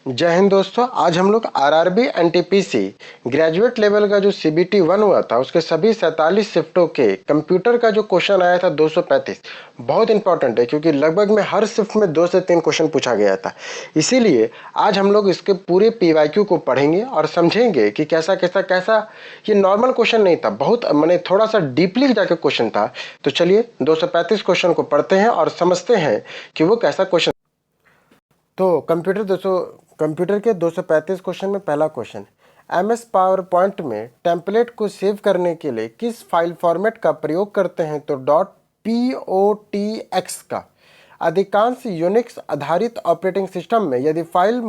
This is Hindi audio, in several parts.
जय हिंद दोस्तों। आज हम लोग आरआरबी एनटीपीसी ग्रेजुएट लेवल का जो सीबीटी 1 हुआ था उसके सभी 47 शिफ्टों के कंप्यूटर का जो क्वेश्चन आया था 235 बहुत इंपॉर्टेंट है, क्योंकि लगभग में हर शिफ्ट में 2 से 3 क्वेश्चन पूछा गया था। इसीलिए आज हम लोग इसके पूरे पीवाईक्यू को पढ़ेंगे और समझेंगे कि कैसा कैसा कैसा ये नॉर्मल क्वेश्चन नहीं था, बहुत मैंने थोड़ा सा डीपली जाकर क्वेश्चन था। तो चलिए 235 क्वेश्चन को पढ़ते हैं और समझते हैं कि वो कैसा क्वेश्चन। तो कंप्यूटर के 235 क्वेश्चन में पहला क्वेश्चन, एमएस पावर पॉइंट में टेम्पलेट को सेव करने के लिए किस फाइल फॉर्मेट का प्रयोग करते हैं? तो .potx का। अधिकांश यूनिक्स आधारित ऑपरेटिंग सिस्टम में यदि फाइल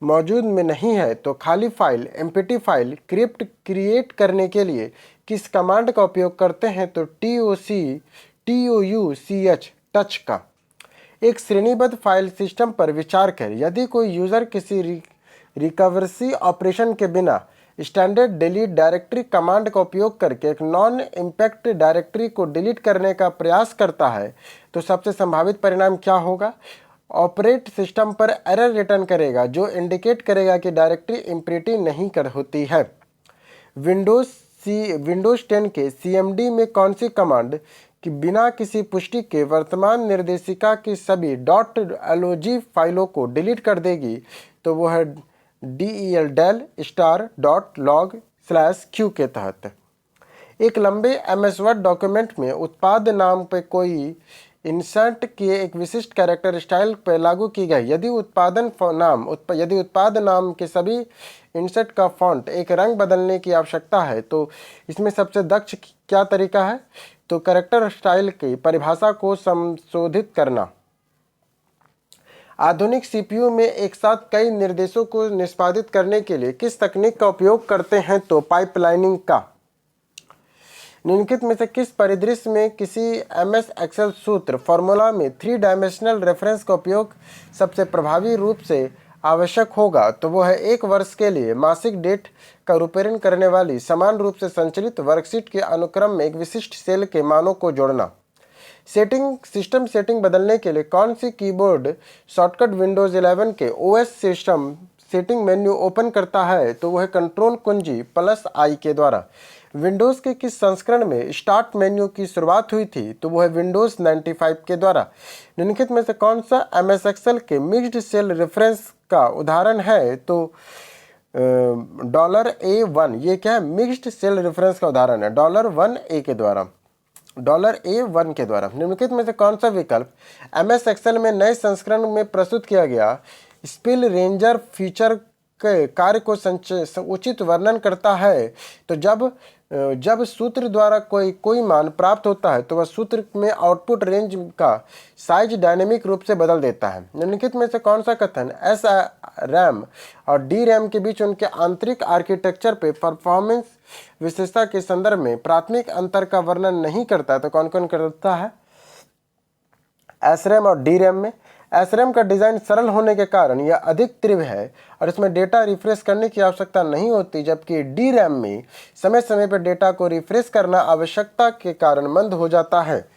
मौजूद में नहीं है तो खाली file empty file crypt create करने के लिए किस कमांड का उपयोग करते हैं? तो touch टच का। एक श्रेणीबद्ध फाइल सिस्टम पर विचार करें। यदि कोई यूजर किसी रिकवरेंसी ऑपरेशन के बिना स्टैंडर्ड डिलीट डायरेक्टरी कमांड का उपयोग करके एक नॉन इम्पैक्ट डायरेक्टरी को डिलीट करने का प्रयास करता है तो सबसे संभावित परिणाम क्या होगा? ऑपरेट सिस्टम पर एरर रिटर्न करेगा जो इंडिकेट करेगा कि डायरेक्टरी इम्प्रिटी नहीं कर होती है। विंडोज 10 के CMD में कौन सी कमांड कि बिना किसी पुष्टि के वर्तमान निर्देशिका की सभी .log फाइलों को डिलीट कर देगी? तो वो है del*.log/q के तहत। एक लंबे MS वर्ड डॉक्यूमेंट में उत्पाद नाम पे कोई इंसर्ट किए एक विशिष्ट कैरेक्टर स्टाइल पर लागू की गई। यदि उत्पाद नाम के सभी इंसर्ट का फॉन्ट एक रंग बदलने की आवश्यकता है तो इसमें सबसे दक्ष क्या तरीका है? तो कैरेक्टर स्टाइल की परिभाषा को संशोधित करना। आधुनिक CPU में एक साथ कई निर्देशों को निष्पादित करने के लिए किस तकनीक का उपयोग करते हैं? तो पाइपलाइनिंग का। निम्नलिखित में से किस परिदृश्य में किसी MS एक्सेल सूत्र फॉर्मूला में 3 डायमेंशनल रेफरेंस का उपयोग सबसे प्रभावी रूप से आवश्यक होगा? तो वो है 1 वर्ष के लिए मासिक डेट का रूपांतरण करने वाली समान रूप से संचालित वर्कशीट के अनुक्रम में एक विशिष्ट सेल के मानों को जोड़ना। सिस्टम सेटिंग बदलने के लिए कौन सी कीबोर्ड शॉर्टकट विंडोज 11 के OS system setting menu open करता है? तो वह कंट्रोल कुंजी +I के द्वारा। विंडोज़ के किस संस्करण में स्टार्ट मेन्यू की शुरुआत हुई थी? तो वो है विंडोज़ 95 के द्वारा। निम्नलिखित में से कौन सा MS एक्सेल के मिक्स्ड सेल रेफरेंस का उदाहरण है? तो $A1 ये क्या है? मिक्स्ड सेल रेफरेंस का उदाहरण है $1A के द्वारा, $A1 के द्वारा। निम्नलिखित में से कौन सा विकल्प MS एक्सेल में नए संस्करण में प्रस्तुत किया गया स्पिल रेंजर फीचर के कार्य को उचित वर्णन करता है? तो जब सूत्र द्वारा कोई मान प्राप्त होता है तो वह सूत्र में आउटपुट रेंज का साइज डायनेमिक रूप से बदल देता है। निम्नलिखित में से कौन सा कथन SRAM और DRAM के बीच उनके आंतरिक आर्किटेक्चर पे परफॉर्मेंस विशेषता के संदर्भ में प्राथमिक अंतर का वर्णन नहीं करता है? तो कौन कौन करता है? SRAM और DRAM में SRAM का डिज़ाइन सरल होने के कारण यह अधिक तीव्र है और इसमें डेटा रिफ्रेश करने की आवश्यकता नहीं होती, जबकि DRAM में समय समय पर डेटा को रिफ्रेश करना आवश्यकता के कारण मंद हो जाता है।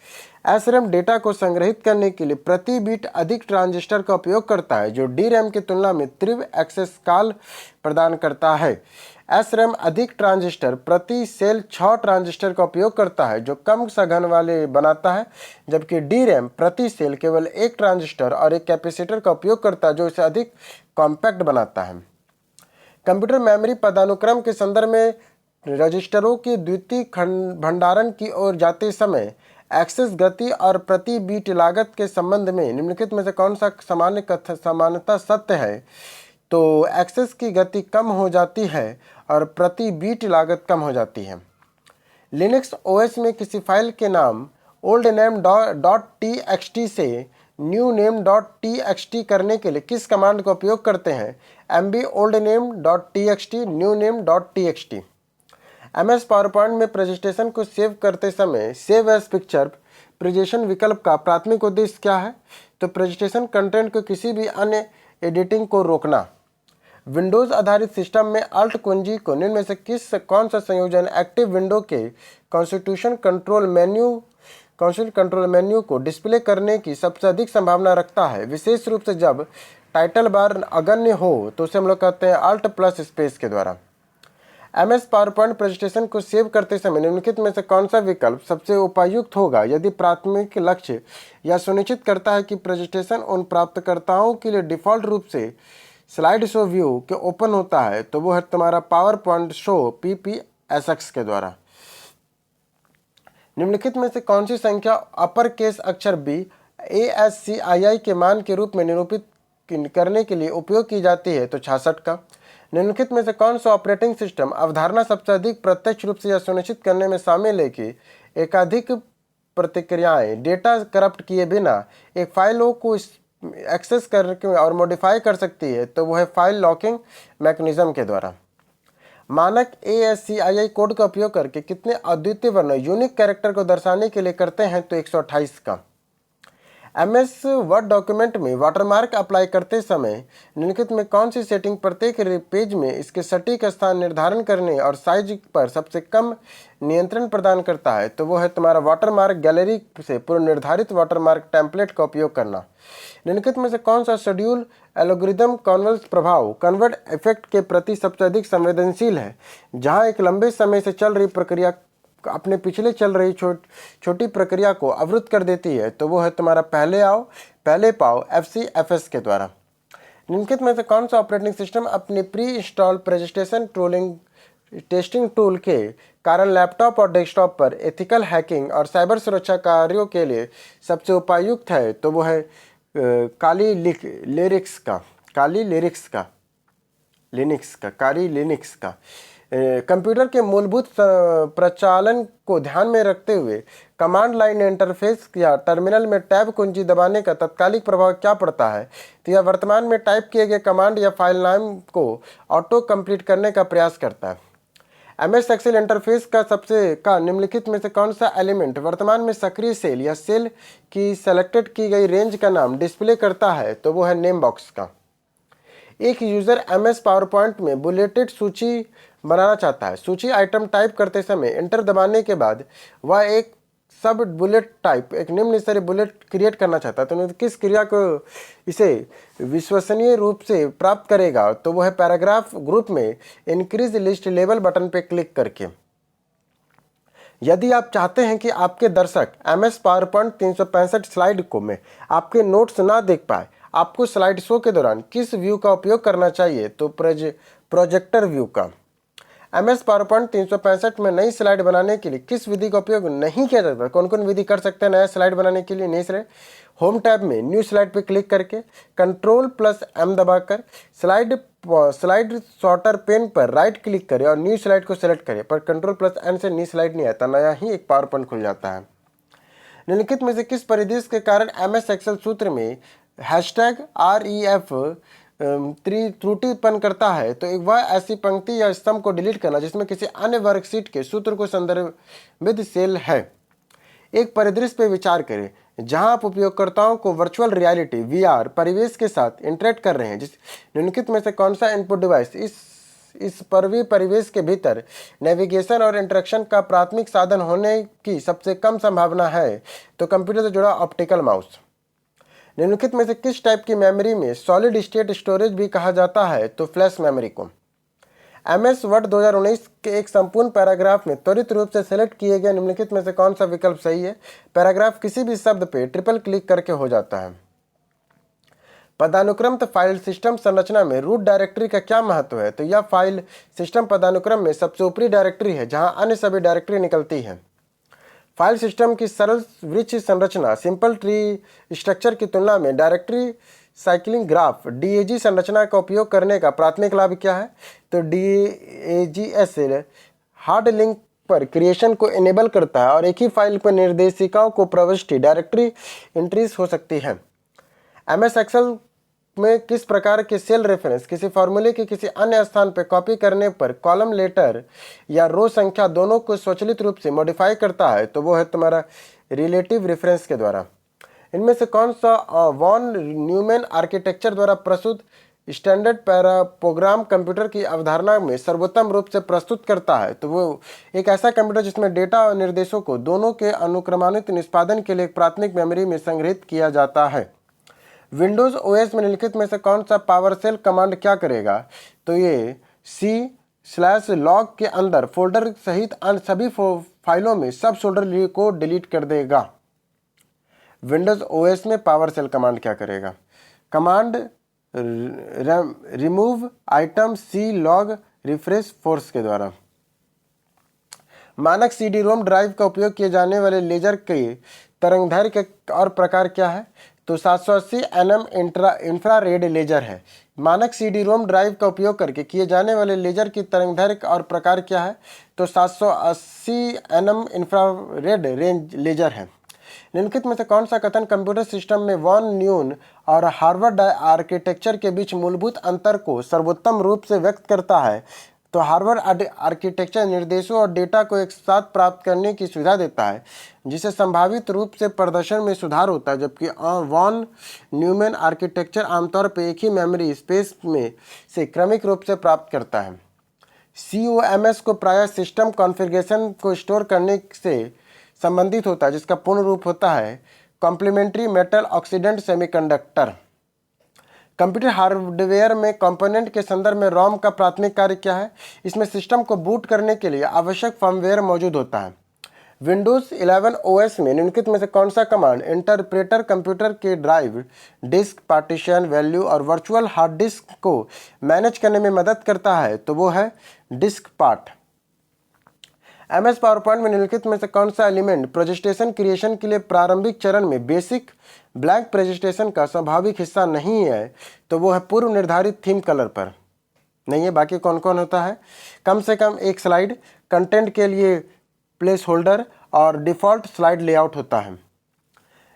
SRAM डेटा को संग्रहित करने के लिए प्रति बीट अधिक ट्रांजिस्टर का उपयोग करता है जो DRAM की तुलना में तीव्र एक्सेस काल प्रदान करता है। SRAM अधिक ट्रांजिस्टर प्रति सेल 6 ट्रांजिस्टर का उपयोग करता है जो कम सघन वाले बनाता है, जबकि DRAM प्रति सेल केवल 1 ट्रांजिस्टर और एक कैपेसिटर का उपयोग करता है जो इसे अधिक कॉम्पैक्ट बनाता है। कंप्यूटर मेमोरी पदानुक्रम के संदर्भ में रजिस्टरों की द्वितीयक भंडारण की ओर जाते समय एक्सेस गति और प्रति बीट लागत के संबंध में निम्नलिखित में से कौन सा समानता सत्य है? तो एक्सेस की गति कम हो जाती है और प्रति बीट लागत कम हो जाती है। लिनक्स OS में किसी फाइल के नाम oldname.txt से newname.txt करने के लिए किस कमांड का उपयोग करते हैं? mb oldname.txt newname.txt। MS PowerPoint में प्रेजेंटेशन को सेव करते समय सेव एज पिक्चर प्रेजेंटेशन विकल्प का प्राथमिक उद्देश्य क्या है? तो प्रेजेंटेशन कंटेंट को किसी भी अन्य एडिटिंग को रोकना। विंडोज़ आधारित सिस्टम में अल्ट कुंजी को निम्न में से कौन सा संयोजन एक्टिव विंडो के कॉन्स्टिट्यूशन कंट्रोल मेन्यू को डिस्प्ले करने की सबसे अधिक संभावना रखता है, विशेष रूप से जब टाइटल बार अगण्य हो तो उसे हम लोग कहते हैं अल्ट प्लस स्पेस के द्वारा। MS पावरपॉइंट प्रेजेंटेशन को सेव करते समय निम्नलिखित में से कौन सा विकल्प सबसे उपयुक्त होगा यदि प्राथमिक लक्ष्य यह सुनिश्चित करता है कि प्रेजेंटेशन उन प्राप्तकर्ताओं के लिए डिफ़ॉल्ट रूप से स्लाइड शो व्यू के ओपन होता है, तो वो है तुम्हारा पावर पॉइंट शो PPSX के द्वारा। निम्नलिखित में से कौन सी संख्या अपर केस अक्षर B ASCII के मान के रूप में निरूपित करने के लिए उपयोग की जाती है, तो 66 का। निम्नलिखित में से कौन सा ऑपरेटिंग सिस्टम अवधारणा सबसे अधिक प्रत्यक्ष रूप से यह सुनिश्चित करने में शामिल है कि एकाधिक प्रतिक्रियाएं डेटा करप्ट किए बिना एक फाइलों को एक्सेस करके और मॉडिफाई कर सकती है, तो वो है फाइल लॉकिंग मैकेनिज्म के द्वारा। मानक ASCII कोड का उपयोग करके कितने अद्वितीय वर्ण यूनिक कैरेक्टर को दर्शाने के लिए करते हैं, तो 128 का। MS वर्ड डॉक्यूमेंट में वाटरमार्क अप्लाई करते समय निम्नलिखित में कौन सी सेटिंग प्रत्येक पेज में इसके सटीक स्थान निर्धारण करने और साइज पर सबसे कम नियंत्रण प्रदान करता है, तो वो है तुम्हारा वाटरमार्क गैलरी से पूर्व निर्धारित वाटरमार्क टेम्पलेट का उपयोग करना। निम्नलिखित में से कौन सा शेड्यूल एल्गोरिदम कन्वर्ज प्रभाव कन्वर्ट इफेक्ट के प्रति सबसे अधिक संवेदनशील है, जहां एक लंबे समय से चल रही प्रक्रिया अपने पिछले चल रही छोटी प्रक्रिया को अवरुद्ध कर देती है, तो वो है तुम्हारा पहले आओ पहले पाओ FCFS के द्वारा। निम्नलिखित में से कौन सा ऑपरेटिंग सिस्टम अपनी pre install presentation tooling testing tool के कारण लैपटॉप और डेस्कटॉप पर एथिकल हैकिंग और साइबर सुरक्षा कार्यों के लिए सबसे उपयुक्त है, तो वो है काली लिनक्स का। कंप्यूटर के मूलभूत प्रचालन को ध्यान में रखते हुए कमांड लाइन इंटरफेस या टर्मिनल में टैब कुंजी दबाने का तत्कालिक प्रभाव क्या पड़ता है, तो यह वर्तमान में टाइप किए गए कमांड या फाइल नाम को ऑटो कंप्लीट करने का प्रयास करता है। MS एक्सेल इंटरफेस का निम्नलिखित में से कौन सा एलिमेंट वर्तमान में सक्रिय सेल या सेल की सेलेक्टेड की गई रेंज का नाम डिस्प्ले करता है, तो वो है नेम बॉक्स का। एक यूजर MS पावरपॉइंट में बुलेटेड सूची बनाना चाहता है। सूची आइटम टाइप करते समय एंटर दबाने के बाद वह एक सब बुलेट टाइप एक निम्न स्तरीय बुलेट क्रिएट करना चाहता है, तो किस क्रिया को इसे विश्वसनीय रूप से प्राप्त करेगा, तो वह है पैराग्राफ ग्रुप में इंक्रीज लिस्ट लेवल बटन पर क्लिक करके। यदि आप चाहते हैं कि आपके दर्शक MS पावरपॉइंट 365 स्लाइड को में आपके नोट्स ना देख पाए, आपको स्लाइड शो के दौरान किस व्यू का उपयोग करना चाहिए, तो प्रोजेक्टर व्यू का। MS पावरपॉइंट 365 में नई स्लाइड बनाने के लिए किस विधि का उपयोग नहीं किया जाता? कौन कौन विधि कर सकते हैं नया स्लाइड बनाने के लिए? नई स्लाइड होम टैब में न्यू स्लाइड पर क्लिक करके Ctrl+M दबाकर स्लाइड सॉर्टर पेन पर राइट क्लिक करें और न्यू स्लाइड को सेलेक्ट करें, पर Ctrl+N से न्यू स्लाइड नहीं आता, नया ही एक पावरपॉइंट खुल जाता है। निम्नलिखित में से किस परिदृश्य के कारण MS एक्सेल सूत्र में #REF त्रुटि उत्पन्न करता है, तो एक वह ऐसी पंक्ति या स्तंभ को डिलीट करना जिसमें किसी अन्य वर्कशीट के सूत्र को संदर्भित सेल है। एक परिदृश्य पर विचार करें जहां आप उपयोगकर्ताओं को वर्चुअल रियलिटी VR परिवेश के साथ इंटरेक्ट कर रहे हैं। निम्नलिखित में से कौन सा इनपुट डिवाइस इस परिवेश के भीतर नेविगेशन और इंटरेक्शन का प्राथमिक साधन होने की सबसे कम संभावना है, तो कंप्यूटर से जुड़ा ऑप्टिकल माउस। निम्नलिखित में से किस टाइप की मेमोरी में सॉलिड स्टेट स्टोरेज भी कहा जाता है, तो फ्लैश मेमोरी को। MS वर्ड 2019 के एक संपूर्ण पैराग्राफ में त्वरित रूप से सेलेक्ट किए गए निम्नलिखित में से कौन सा विकल्प सही है? पैराग्राफ किसी भी शब्द पे ट्रिपल क्लिक करके हो जाता है। पदानुक्रमित फाइल सिस्टम संरचना में रूट डायरेक्टरी का क्या महत्व है, तो यह फाइल सिस्टम पदानुक्रम में सबसे ऊपरी डायरेक्टरी है जहां अन्य सभी डायरेक्टरी निकलती है। फाइल सिस्टम की सरल वृक्ष संरचना सिंपल ट्री स्ट्रक्चर की तुलना में डायरेक्टरी साइक्लिंग ग्राफ DAG संरचना का उपयोग करने का प्राथमिक लाभ क्या है, तो DAGS हार्ड लिंक पर क्रिएशन को इनेबल करता है और एक ही फाइल पर निर्देशिकाओं को प्रविष्टि डायरेक्टरी एंट्रीज हो सकती है। MS एक्सेल में किस प्रकार के सेल रेफरेंस किसी फॉर्मूले के किसी अन्य स्थान पर कॉपी करने पर कॉलम लेटर या रो संख्या दोनों को स्वचालित रूप से मॉडिफाई करता है, तो वो है तुम्हारा रिलेटिव रेफरेंस के द्वारा। इनमें से कौन सा वॉन न्यूमैन आर्किटेक्चर द्वारा प्रस्तुत स्टैंडर्ड प्रोग्राम कंप्यूटर की अवधारणा में सर्वोत्तम रूप से प्रस्तुत करता है, तो वो एक ऐसा कंप्यूटर जिसमें डेटा और निर्देशों को दोनों के अनुक्रमानुत निष्पादन के लिए प्राथमिक मेमोरी में संग्रहित किया जाता है। विंडोज ओएस में निम्नलिखित में से कौन सा पावर शेल कमांड क्या करेगा? तो ये C/log के अंदर फोल्डर सहित अन्य सभी फाइलों में सब फोल्डर को डिलीट कर देगा। विंडोज ओएस में पावर शेल कमांड क्या करेगा? Command remove item C/log refresh force के द्वारा। मानक CD-ROM ड्राइव का उपयोग किए जाने वाले लेजर के तरंगदैर्घ्य के और प्रकार क्या है? तो 780 nm इंफ्रारेड लेजर है। मानक CD-ROM ड्राइव का उपयोग करके किए जाने वाले लेजर की तरंगदैर्घ्य और प्रकार क्या है? तो 780 nm इंफ्रारेड रेंज लेजर है। निम्नलिखित में से कौन सा कथन कंप्यूटर सिस्टम में वॉन न्यून और हार्वर्ड आर्किटेक्चर के बीच मूलभूत अंतर को सर्वोत्तम रूप से व्यक्त करता है? तो हार्वर्ड आर्किटेक्चर निर्देशों और डेटा को एक साथ प्राप्त करने की सुविधा देता है, जिससे संभावित रूप से प्रदर्शन में सुधार होता है, जबकि वॉन न्यूमैन आर्किटेक्चर आमतौर पर एक ही मेमोरी स्पेस में से क्रमिक रूप से प्राप्त करता है। COMS को प्रायः सिस्टम कॉन्फ़िगरेशन को स्टोर करने से संबंधित होता है, जिसका पूर्ण रूप होता है complementary metal oxide semiconductor. Computer hardware में कंपोनेंट के संदर्भ में ROM का प्राथमिक कार्य क्या है? इसमें सिस्टम को बूट करने के लिए आवश्यक फर्मवेयर मौजूद होता है। विंडोज 11 OS में निम्नलिखित में से कौन सा कमांड इंटरप्रेटर कंप्यूटर के ड्राइव, डिस्क, पार्टीशन, वैल्यू और वर्चुअल हार्ड डिस्क को मैनेज करने में मदद करता है? तो वो है डिस्क पार्ट। MS पावरपॉइंट में निम्नलिखित में से कौन सा एलिमेंट प्रेजेंटेशन क्रिएशन के लिए प्रारंभिक चरण में बेसिक ब्लैंक प्रेजेंटेशन का स्वाभाविक हिस्सा नहीं है? तो वो है पूर्व निर्धारित थीम कलर पर नहीं है। बाकी कौन कौन होता है? कम से कम एक स्लाइड, कंटेंट के लिए प्लेस होल्डर और डिफ़ॉल्ट स्लाइड लेआउट होता है।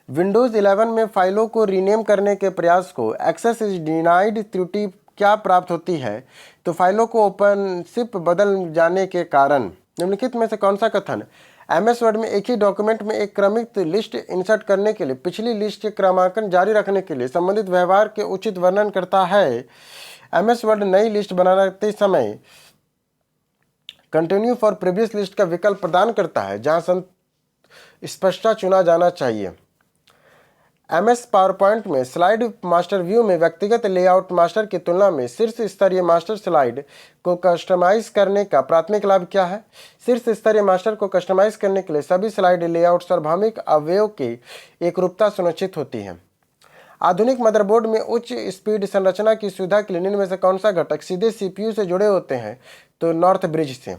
विंडोज़ 11 में फाइलों को रीनेम करने के प्रयास को एक्सेस इज डिनाइड त्रुटि क्या प्राप्त होती है? तो फाइलों को ओपनशिप बदल जाने के कारण। निम्नलिखित में से कौन सा कथन MS वर्ड में एक ही डॉक्यूमेंट में एक क्रमिक लिस्ट इंसर्ट करने के लिए पिछली लिस्ट के क्रमांकन जारी रखने के लिए संबंधित व्यवहार के उचित वर्णन करता है? MS वर्ड नई लिस्ट बनाते समय कंटिन्यू फॉर प्रीवियस लिस्ट का विकल्प प्रदान करता है, जहां स्पष्टता चुना जाना चाहिए। MS पावरपॉइंट में स्लाइड मास्टर व्यू में व्यक्तिगत लेआउट मास्टर की तुलना में शीर्ष स्तरीय मास्टर स्लाइड को कस्टमाइज करने का प्राथमिक लाभ क्या है? शीर्ष स्तरीय मास्टर को कस्टमाइज करने के लिए सभी स्लाइड लेआउट सार्वभौमिक अवयव की एकरूपता सुनिश्चित होती है। आधुनिक मदरबोर्ड में उच्च स्पीड संरचना की सुविधा के लिए निम्न में से कौन सा घटक सीधे CPU से जुड़े होते हैं? तो नॉर्थ ब्रिज से।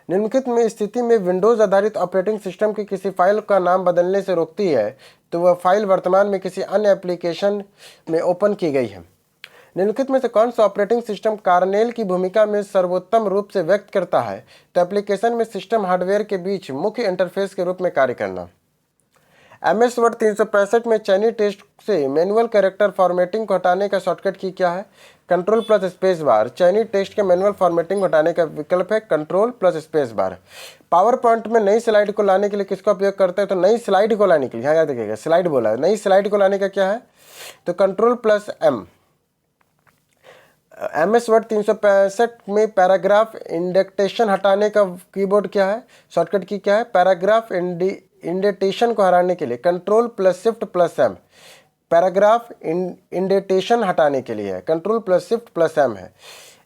निम्नलिखित में स्थिति में विंडोज आधारित ऑपरेटिंग सिस्टम की किसी फाइल का नाम बदलने से रोकती है, तो वह फाइल वर्तमान में किसी अन्य एप्लीकेशन में ओपन की गई है। निम्नलिखित में से कौन सा ऑपरेटिंग सिस्टम कार्नेल की भूमिका में सर्वोत्तम रूप से व्यक्त करता है? तो एप्लीकेशन में सिस्टम हार्डवेयर के बीच मुख्य इंटरफेस के रूप में कार्य करना। MS वर्ड 365 में चयनित टेक्स्ट से मैनुअल कैरेक्टर फॉर्मेटिंग को हटाने का शॉर्टकट की क्या है? Control plus space bar. चयनित टेक्स्ट के मैनुअल फॉर्मेटिंग को हटाने का विकल्प है control plus space bar. Power point में नई स्लाइड को लाने के लिए किसका उपयोग करते हैं? तो नई स्लाइड को लाने के लिए, यहाँ याद रखिएगा स्लाइड बोला है, नई स्लाइड को लाने का क्या है? तो control plus M। MS word 365 में पैराग्राफ इंडेंटेशन हटाने का कीबोर्ड क्या है? शॉर्टकट की क्या है? पैराग्राफ इंडेंटेशन को हटाने के लिए control plus shift plus M। Paragraph indentation हटाने के लिए control plus shift plus M है।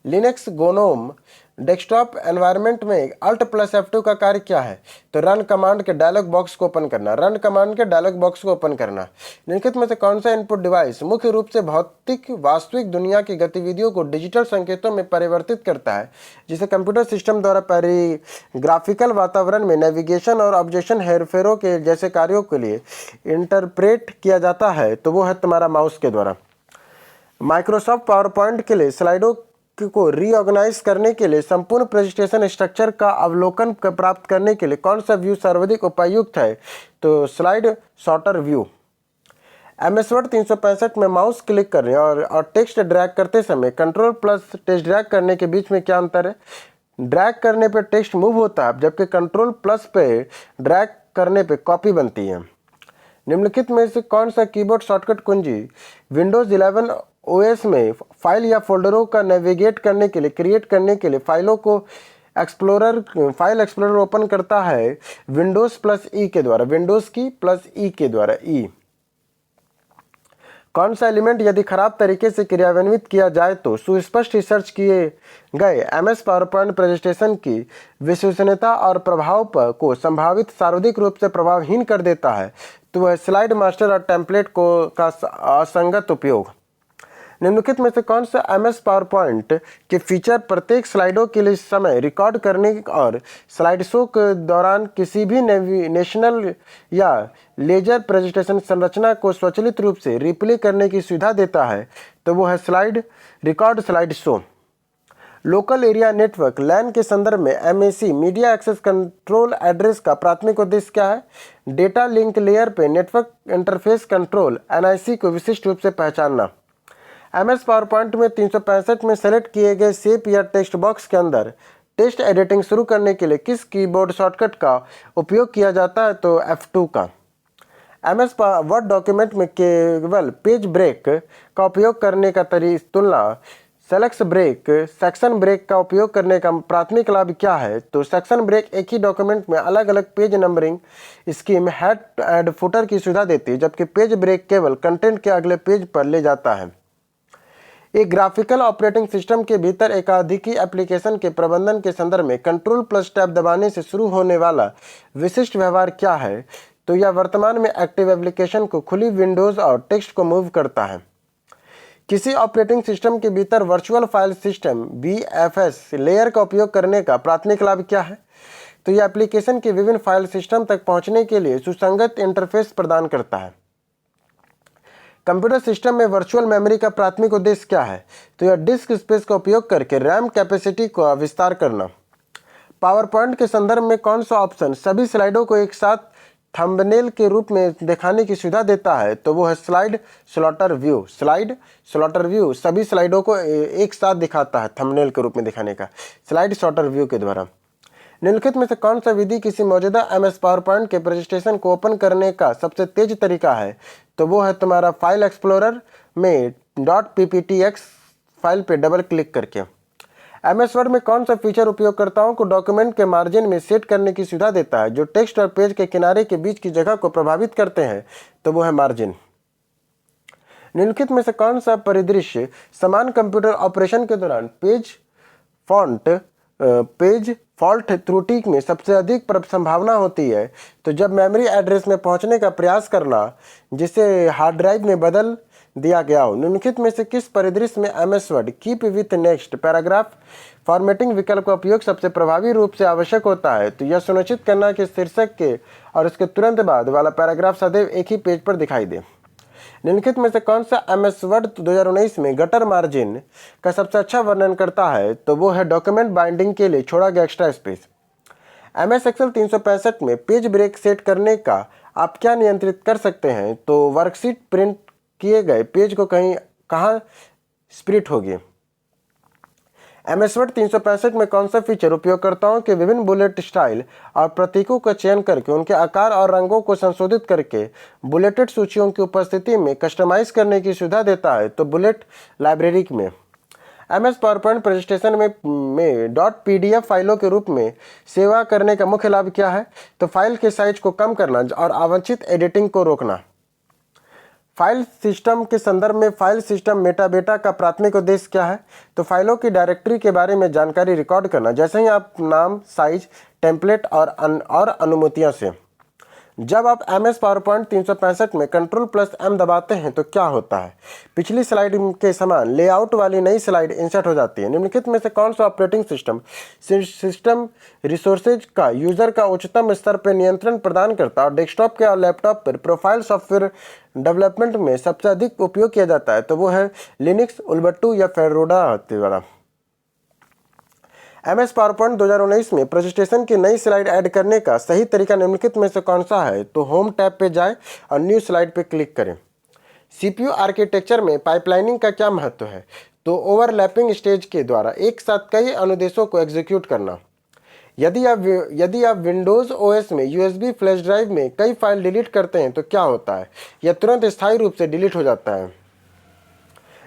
लिनक्स गोनोम डेस्कटॉप एनवायरनमेंट में अल्ट प्लस F2 का कार्य क्या है? तो रन कमांड के डायलॉग बॉक्स को ओपन करना, रन कमांड के डायलॉग बॉक्स को ओपन करना। निम्नलिखित में से कौन सा इनपुट डिवाइस मुख्य रूप से भौतिक वास्तविक दुनिया की गतिविधियों को डिजिटल संकेतों में परिवर्तित करता है, जिसे कंप्यूटर सिस्टम द्वारा ग्राफिकल वातावरण में नेविगेशन और ऑब्जेक्शन हेरफेरों के जैसे कार्यों के लिए इंटरप्रेट किया जाता है? तो वो है तुम्हारा माउस के द्वारा। माइक्रोसॉफ्ट पावर पॉइंट के लिए स्लाइडों को रीऑर्गेनाइज करने के लिए संपूर्ण प्रेजेंटेशन स्ट्रक्चर का अवलोकन प्राप्त करने के लिए कौन सा व्यू सर्वाधिक उपयुक्त है? तो slide sorter view. MS word 365 में माउस क्लिक करने और टेक्स्ट ड्रैग करते समय कंट्रोल प्लस टेक्स्ट ड्रैग करने के बीच में क्या अंतर है? ड्रैग करने पे टेक्स्ट मूव होता है, जबकि कंट्रोल प्लस पे ड्रैग करने पे कॉपी बनती है। निम्नलिखित में से कौन सा कीबोर्ड शॉर्टकट कुंजी विंडोज 11 OS में फाइल या फोल्डरों का नेविगेट करने के लिए, क्रिएट करने के लिए फाइल एक्सप्लोरर ओपन करता है विंडोज प्लस E के द्वारा, विंडोज की प्लस E के द्वारा। E कौन सा एलिमेंट यदि खराब तरीके से क्रियान्वित किया जाए तो सुस्पष्ट रिसर्च किए गए एमएस पावरपॉइंट प्रेजेंटेशन की विश्वसनीयता और प्रभाव पर को संभावित सर्वाधिक रूप से प्रभावहीन कर देता है, तो वह स्लाइड मास्टर और टेम्पलेट को का असंगत उपयोग। निम्नलिखित में से कौन सा एमएस पावरपॉइंट के फीचर प्रत्येक स्लाइडों के लिए समय रिकॉर्ड करने और स्लाइड शो के दौरान किसी भी नेविगेशनल या लेजर प्रेजेंटेशन संरचना को स्वचालित रूप से रिप्ले करने की सुविधा देता है, तो वो है slide record slide show. Local area network LAN के संदर्भ में MAC media access control address का प्राथमिक उद्देश्य क्या है? डेटा लिंक लेयर पे नेटवर्क इंटरफेस कंट्रोल एनआईसी को विशिष्ट रूप से पहचानना। एमएस पावरपॉइंट में 365 में सेलेक्ट किए गए शेप या टेक्स्ट बॉक्स के अंदर टेक्स्ट एडिटिंग शुरू करने के लिए किस कीबोर्ड शॉर्टकट का उपयोग किया जाता है? तो F2 का। एमएस वर्ड डॉक्यूमेंट में केवल पेज ब्रेक का उपयोग करने का तुलना सेलेक्ट ब्रेक सेक्शन ब्रेक का उपयोग करने का प्राथमिक लाभ क्या है? तो सेक्शन ब्रेक एक ही डॉक्यूमेंट में अलग अलग page numbering scheme head and footer की सुविधा देती है, जबकि पेज ब्रेक केवल कंटेंट के अगले पेज पर ले जाता है। एक ग्राफिकल ऑपरेटिंग सिस्टम के भीतर एकाधिकी एप्लीकेशन के प्रबंधन के संदर्भ में कंट्रोल प्लस टैब दबाने से शुरू होने वाला विशिष्ट व्यवहार क्या है? तो यह वर्तमान में एक्टिव एप्लीकेशन को खुली विंडोज और टेक्स्ट को मूव करता है। किसी ऑपरेटिंग सिस्टम के भीतर virtual file system VFS layer का उपयोग करने का प्राथमिक लाभ क्या है? तो यह एप्लीकेशन के विभिन्न फाइल सिस्टम तक पहुंचने के लिए सुसंगत इंटरफेस प्रदान करता है। कंप्यूटर सिस्टम में वर्चुअल मेमोरी का प्राथमिक उद्देश्य क्या है? तो यह डिस्क स्पेस का उपयोग करके रैम कैपेसिटी को विस्तार करना। पावरपॉइंट के संदर्भ में कौन सा ऑप्शन सभी स्लाइडों को एक साथ थंबनेल के रूप में दिखाने की सुविधा देता है? तो वो है slide slaughter view. Slide slaughter view सभी स्लाइडों को एक साथ दिखाता है थंबनेल के रूप में दिखाने का स्लाइड स्लॉटर व्यू के द्वारा। निम्नलिखित में से कौन सा विधि किसी मौजूदा एमएस पावरपॉइंट के प्रेजेंटेशन को ओपन करने का सबसे तेज तरीका है? तो वो है तुम्हारा फाइल एक्सप्लोरर में .pptx फाइल पे डबल क्लिक करके। एमएस वर्ड में कौन सा फीचर उपयोगकर्ताओं को डॉक्यूमेंट के मार्जिन में सेट करने की सुविधा देता है जो टेक्स्ट और पेज के किनारे के बीच की जगह को प्रभावित करते हैं? तो वो है मार्जिन। निम्नलिखित में से कौन सा परिदृश्य समान कंप्यूटर ऑपरेशन के दौरान पेज फॉल्ट त्रुटि में सबसे अधिक संभावना होती है? तो जब मेमोरी एड्रेस में पहुंचने का प्रयास करना जिसे हार्ड ड्राइव में बदल दिया गया हो। निम्नलिखित में से किस परिदृश्य में MS word keep with next paragraph formatting विकल्प का उपयोग सबसे प्रभावी रूप से आवश्यक होता है? तो यह सुनिश्चित करना कि शीर्षक के और उसके तुरंत बाद वाला पैराग्राफ सदैव एक ही पेज पर दिखाई दे। निम्नलिखित में से कौन सा एमएस वर्ड 2019 में गटर मार्जिन का सबसे अच्छा वर्णन करता है? तो वो है डॉक्यूमेंट बाइंडिंग के लिए छोड़ा गया एक्स्ट्रा स्पेस। एमएस एक्सेल 365 में पेज ब्रेक सेट करने का आप क्या नियंत्रित कर सकते हैं? तो वर्कशीट प्रिंट किए गए पेज को कहाँ स्प्लिट होगी। एमएस वर्ड 365 में कौन सा फीचर उपयोगकर्ताओं के विभिन्न बुलेट स्टाइल और प्रतीकों का चयन करके उनके आकार और रंगों को संशोधित करके बुलेटेड सूचियों की उपस्थिति में कस्टमाइज करने की सुविधा देता है? तो बुलेट लाइब्रेरी में। एमएस पावरपॉइंट प्रेजेंटेशन में .pdf फाइलों के रूप में सेवा करने का मुख्य लाभ क्या है? तो फाइल के साइज को कम करना और अवांछित एडिटिंग को रोकना। फाइल सिस्टम के संदर्भ में फाइल सिस्टम मेटाडेटा का प्राथमिक उद्देश्य क्या है? तो फाइलों की डायरेक्टरी के बारे में जानकारी रिकॉर्ड करना, जैसे ही आप नाम, साइज, टेम्पलेट और अनुमतियों से। जब आप एमएस पावरपॉइंट 365 में Ctrl+M दबाते हैं तो क्या होता है? पिछली स्लाइड के समान लेआउट वाली नई स्लाइड इंसर्ट हो जाती है। निम्नलिखित में से कौन सा ऑपरेटिंग सिस्टम रिसोर्सेज का यूजर का उच्चतम स्तर पर नियंत्रण प्रदान करता है और डेस्कटॉप के और लैपटॉप पर प्रोफाइल सॉफ्टवेयर डेवलपमेंट में सबसे अधिक उपयोग किया जाता है? तो वो है लिनक्स, उबुंटू या फेडोरा वाला। एमएस पावरपॉइंट 2019 में प्रेजेंटेशन की नई स्लाइड ऐड करने का सही तरीका निम्नलिखित में से कौन सा है? तो होम टैब पे जाएं और न्यू स्लाइड पे क्लिक करें। सीपीयू आर्किटेक्चर में पाइपलाइनिंग का क्या महत्व है? तो ओवरलैपिंग स्टेज के द्वारा एक साथ कई अनुदेशों को एग्जीक्यूट करना। यदि आप विंडोज ओएस में यूएसबी फ्लैश ड्राइव में कई फाइल डिलीट करते हैं तो क्या होता है? यह तुरंत स्थायी रूप से डिलीट हो जाता है।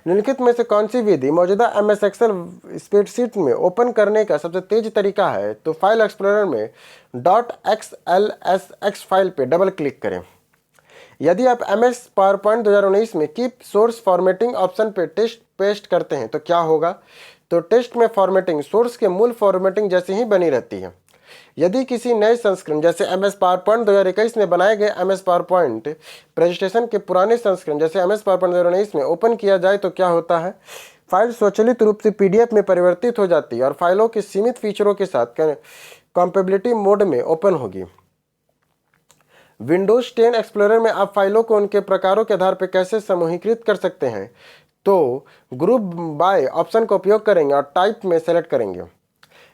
निम्नलिखित में से कौन सी विधि मौजूदा एमएस एक्सेल स्प्रेडशीट में ओपन करने का सबसे तेज तरीका है? तो फाइल एक्सप्लोरर में .xlsx फाइल पे डबल क्लिक करें। यदि आप MS PowerPoint 2019 में कीप सोर्स फॉर्मेटिंग ऑप्शन पे टेक्स्ट पेस्ट करते हैं तो क्या होगा? तो टेक्स्ट में फॉर्मेटिंग सोर्स के मूल फॉर्मेटिंग जैसी ही बनी रहती है। यदि किसी नए संस्करण जैसे MS PowerPoint 2021 में बनाए गए MS PowerPoint प्रेजेंटेशन के पुराने संस्करण जैसे MS PowerPoint 2019 में ओपन किया जाए तो क्या होता है? फाइल स्वचालित रूप से PDF में परिवर्तित हो जाती है और फाइलों के सीमित फीचरों के साथ कंपेटिबिलिटी मोड में ओपन होगी। विंडोज 10 एक्सप्लोरर में आप फाइलों को उनके प्रकारों के आधार पर कैसे समूहीकृत कर सकते हैं? तो ग्रुप बाय ऑप्शन का उपयोग करेंगे और टाइप में सेलेक्ट करेंगे।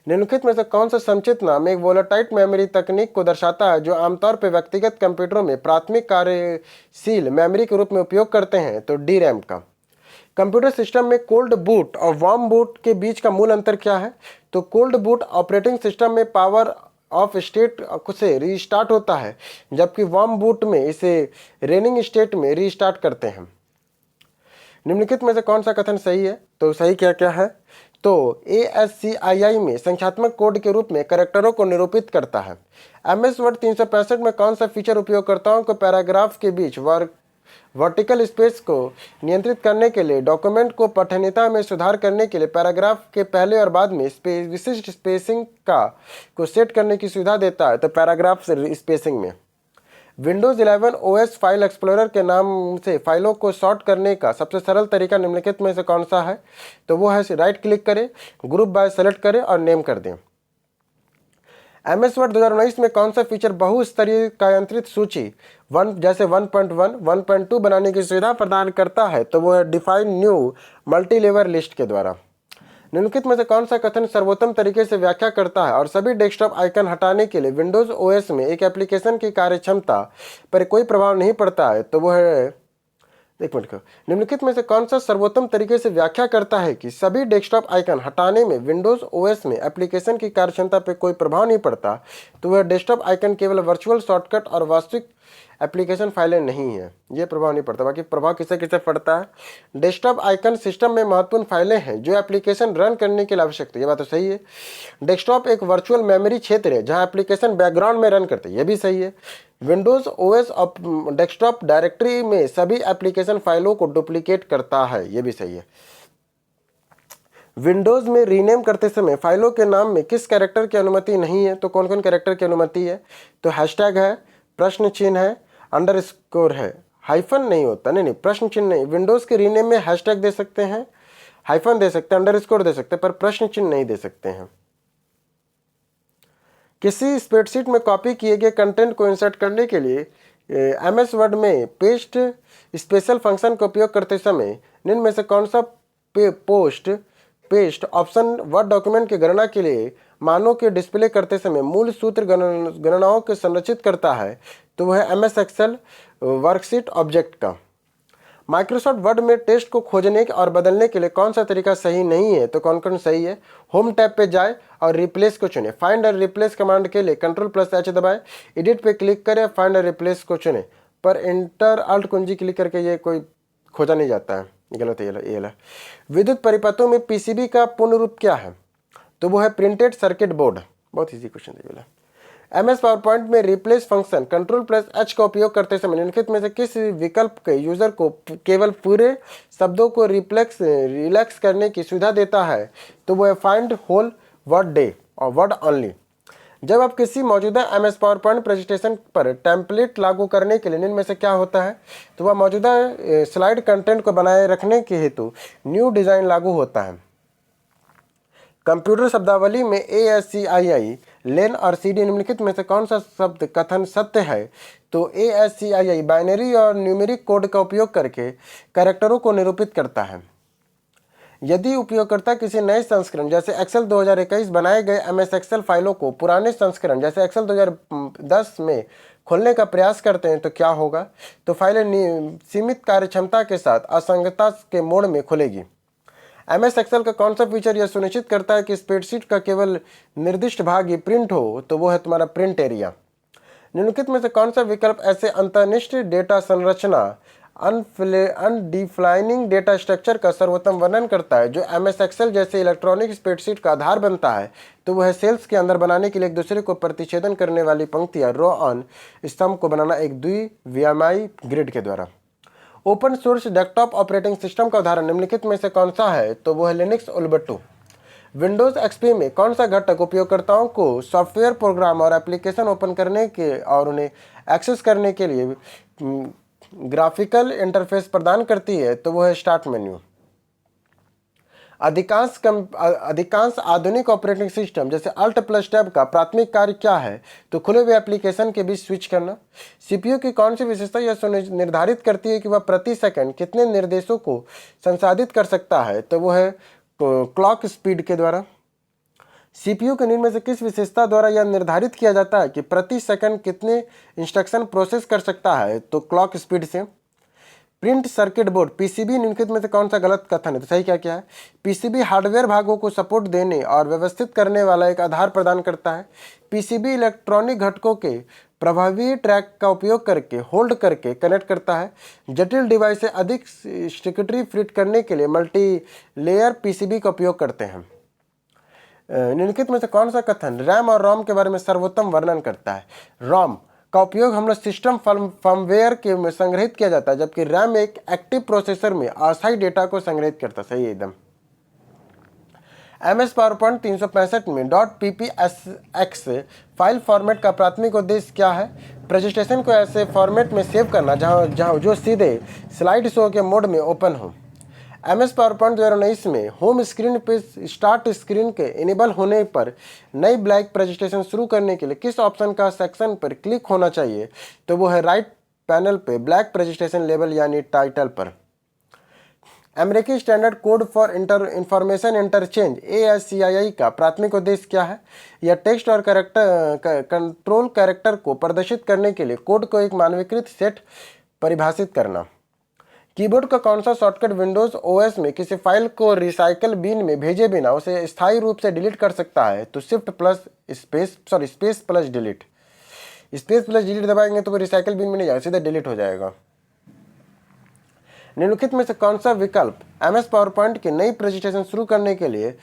निम्नलिखित में से कौन सा संचित नाम एक वोलेटाइल मेमोरी तकनीक को दर्शाता है जो आमतौर पर व्यक्तिगत कंप्यूटरों में प्राथमिक कार्यशील मेमोरी के रूप में उपयोग करते हैं? तो DRAM का। कंप्यूटर सिस्टम में कोल्ड बूट और वार्म बूट के बीच का मूल अंतर क्या है? तो कोल्ड बूट ऑपरेटिंग सिस्टम में पावर ऑफ स्टेट से रीस्टार्ट होता है, जबकि वार्म बूट में इसे रनिंग स्टेट में रीस्टार्ट करते हैं। निम्नलिखित में से कौन सा कथन सही है? तो सही क्या क्या है? तो ASCII में संख्यात्मक कोड के रूप में कैरेक्टरों को निरूपित करता है। MS Word 365 में कौन सा फीचर उपयोगकर्ताओं को पैराग्राफ के बीच वर्टिकल स्पेस को नियंत्रित करने के लिए, डॉक्यूमेंट को पठनीयता में सुधार करने के लिए पैराग्राफ के पहले और बाद में विशिष्ट स्पेसिंग को सेट करने की सुविधा देता है? तो पैराग्राफ स्पेसिंग में। विंडोज 11 OS फाइल एक्सप्लोरर के नाम से फाइलों को सॉर्ट करने का सबसे सरल तरीका निम्नलिखित में से कौन सा है? तो वो है राइट क्लिक करें, ग्रुप बाय सेलेक्ट करें और नेम कर दें। MS Word 2019 में कौन सा फीचर बहुस्तरीय कायांत्रित सूची जैसे 1.1, 1.2 बनाने की सुविधा प्रदान करता है? तो वो है डिफाइन न्यू मल्टीलेवल लिस्ट के द्वारा। निम्नलिखित में से कौन सा कथन सर्वोत्तम तरीके से व्याख्या करता है और सभी डेस्कटॉप आइकन हटाने के लिए विंडोज OS में एक एप्लीकेशन की कार्यक्षमता पर कोई प्रभाव नहीं पड़ता है? तो वो है, एक मिनट का, निम्नलिखित में से कौन सा सर्वोत्तम तरीके से व्याख्या करता है कि सभी डेस्कटॉप आइकन हटाने में विंडोज OS में एप्लीकेशन की कार्यक्षमता पर कोई प्रभाव नहीं पड़ता? तो वह डेस्कटॉप आइकन केवल वर्चुअल शॉर्टकट और वास्तविक एप्लीकेशन फाइलें नहीं है, ये प्रभाव नहीं पड़ता। बाकी प्रभाव किसे किसे पड़ता है? डेस्कटॉप आइकन सिस्टम में महत्वपूर्ण फाइलें हैं जो एप्लीकेशन रन करने के लिए आवश्यक है, ये बात तो सही है। डेस्कटॉप एक वर्चुअल मेमोरी क्षेत्र है जहां एप्लीकेशन बैकग्राउंड में रन करते हैं, ये भी सही है। विंडोज OS डेस्कटॉप डायरेक्टरी में सभी एप्लीकेशन फाइलों को डुप्लीकेट करता है, ये भी सही है। विंडोज में रीनेम करते समय फाइलों के नाम में किस कैरेक्टर की अनुमति नहीं है? तो कौन कौन कैरेक्टर की अनुमति है? तो हैशटैग है, प्रश्न चिन्ह है, अंडरस्कोर है, हाइफन नहीं होता, नहीं प्रश्न चिन्ह नहीं। विंडोज के रीनेम में हैशटैग दे सकते हैं, हाइफन दे सकते हैं, अंडरस्कोर दे सकते हैं, पर प्रश्न चिन्ह नहीं दे सकते हैं। किसी स्प्रेडशीट में कॉपी किए गए कंटेंट को इंसर्ट करने के लिए MS Word में पेस्ट स्पेशल फंक्शन का उपयोग करते समय निम्न में से कौन सा पेस्ट ऑप्शन वर्ड डॉक्यूमेंट की गणना के लिए मानों के डिस्प्ले करते समय मूल सूत्र गणनाओं को संरचित करता है? तो वह है MS Excel वर्कशीट ऑब्जेक्ट का। माइक्रोसॉफ्ट वर्ड में टेक्स्ट को खोजने और बदलने के लिए कौन सा तरीका सही नहीं है? तो कौन कौन सही है? होम टैब पे जाए और रिप्लेस को चुने। फाइंड और रिप्लेस कमांड के लिए Ctrl+H दबाएं, एडिट पे क्लिक करें, फाइंड और रिप्लेस को चुने, पर एंटर अल्ट कुंजी क्लिक करके ये कोई खोजा नहीं जाता है, गलत है ये। विद्युत परिपथों में PCB का पूर्ण रूप क्या है? तो वो है प्रिंटेड सर्किट बोर्ड। बहुत इजी क्वेश्चन है। MS PowerPoint में रिप्लेस फंक्शन Ctrl+H का उपयोग करते समय निम्नलिखित में से किस विकल्प के यूजर को केवल पूरे शब्दों को रिलैक्स करने की सुविधा देता है? तो वो है फाइंड होल वर्ड डे और वर्ड ओनली। जब आप किसी मौजूदा MS PowerPoint प्रेजेंटेशन पर टेम्पलेट लागू करने के लिए निम्न में से क्या होता है? तो वह मौजूदा स्लाइड कंटेंट को बनाए रखने के हेतु न्यू डिजाइन लागू होता है। कंप्यूटर शब्दावली में ASCII, लेन और CD निम्नलिखित में से कौन सा शब्द कथन सत्य है? तो ASCII बाइनरी और न्यूमेरिक कोड का उपयोग करके कैरेक्टरों को निरूपित करता है। यदि उपयोगकर्ता किसी नए संस्करण जैसे Excel 2021 बनाए गए MS Excel फाइलों को पुराने संस्करण जैसे Excel 2010 में खोलने का प्रयास करते हैं तो क्या होगा? तो फाइलें सीमित कार्यक्षमता के साथ असंगतता के मोड में खुलेगी। MS Excel का कौन सा फीचर यह सुनिश्चित करता है कि स्प्रेडशीट का केवल निर्दिष्ट भाग ही प्रिंट हो? तो वो है तुम्हारा प्रिंट एरिया। निम्नलिखित में से कौन सा विकल्प ऐसे अंतर्निष्ठ डेटा संरचना अनडिफाइनिंग डेटा स्ट्रक्चर का सर्वोत्तम वर्णन करता है जो MS एक्सेल जैसे इलेक्ट्रॉनिक स्प्रेडशीट का आधार बनता है, तो वह सेल्स के अंदर बनाने के लिए एक दूसरे को प्रतिच्छेदन करने वाली पंक्तियां रो ऑन स्तंभ को बनाना एक द्विविमीय ग्रिड के द्वारा। Open source desktop operating system का उदाहरण निम्नलिखित में से कौन सा है, तो वह है लिनक्स उबुंटू। विंडोज XP में कौन सा घटक उपयोगकर्ताओं को सॉफ्टवेयर प्रोग्राम और एप्लीकेशन ओपन करने के और उन्हें एक्सेस करने के लिए ग्राफिकल इंटरफेस प्रदान करती है, तो वह है स्टार्ट मेन्यू। अधिकांश आधुनिक ऑपरेटिंग सिस्टम जैसे अल्ट प्लस टैब का प्राथमिक कार्य क्या है, तो खुले हुए एप्लीकेशन के बीच स्विच करना। CPU की कौन सी विशेषता यह निर्धारित करती है कि वह प्रति सेकंड कितने निर्देशों को संसाधित कर सकता है, तो वह है क्लॉक स्पीड के द्वारा। CPU के निम्न में से किस विशेषता द्वारा यह निर्धारित किया जाता है कि प्रति सेकंड कितने इंस्ट्रक्शन प्रोसेस कर सकता है, तो क्लॉक स्पीड से। प्रिंट सर्किट बोर्ड PCB निम्नलिखित में से कौन सा गलत कथन है, तो सही क्या क्या है। PCB हार्डवेयर भागों को सपोर्ट देने और व्यवस्थित करने वाला एक आधार प्रदान करता है। PCB इलेक्ट्रॉनिक घटकों के प्रभावी ट्रैक का उपयोग करके होल्ड करके कनेक्ट करता है। जटिल डिवाइस से अधिक सिक्योरिटी फिट करने के लिए मल्टी लेयर PCB का उपयोग करते हैं। निम्नलिखित में से कौन सा कथन रैम और रोम के बारे में सर्वोत्तम वर्णन करता है। रोम का उपयोग हम लोग सिस्टम फर्मवेयर के में संग्रहित किया जाता है, जबकि रैम एक एक्टिव प्रोसेसर में अस्थायी डेटा को संग्रहित करता है। सही है एकदम। MS पावरपॉइंट 365 में .ppsx फाइल फॉर्मेट का प्राथमिक उद्देश्य क्या है। प्रेजेंटेशन को ऐसे फॉर्मेट में सेव करना जहां जो सीधे स्लाइड शो के मोड में ओपन हो। MS पावरपॉइंट 2019 में होम स्क्रीन पे स्टार्ट स्क्रीन के इनेबल होने पर नई ब्लैक प्रेजेंटेशन शुरू करने के लिए किस ऑप्शन का सेक्शन पर क्लिक होना चाहिए, तो वो है राइट पैनल पे ब्लैक प्रेजेंटेशन लेबल यानी टाइटल पर। अमेरिकी standard code for information interchange ASCII का प्राथमिक उद्देश्य क्या है। यह टेक्स्ट और कंट्रोल कैरेक्टर को प्रदर्शित करने के लिए कोड को एक मानकीकृत सेट परिभाषित करना। कीबोर्ड का कौन सा शॉर्टकट विंडोज OS में किसी फाइल को रिसाइकल बिन में भेजे बिना उसे स्थायी रूप से डिलीट कर सकता है, तो स्पेस प्लस डिलीट दबाएंगे तो वो रिसाइकल बिन में नहीं जाएगा, सीधा डिलीट हो जाएगा। निम्नलिखित में से कौन सा विकल्प MS पावरपॉइंट की नई प्रेजेंटेशन शुरू करने के लिए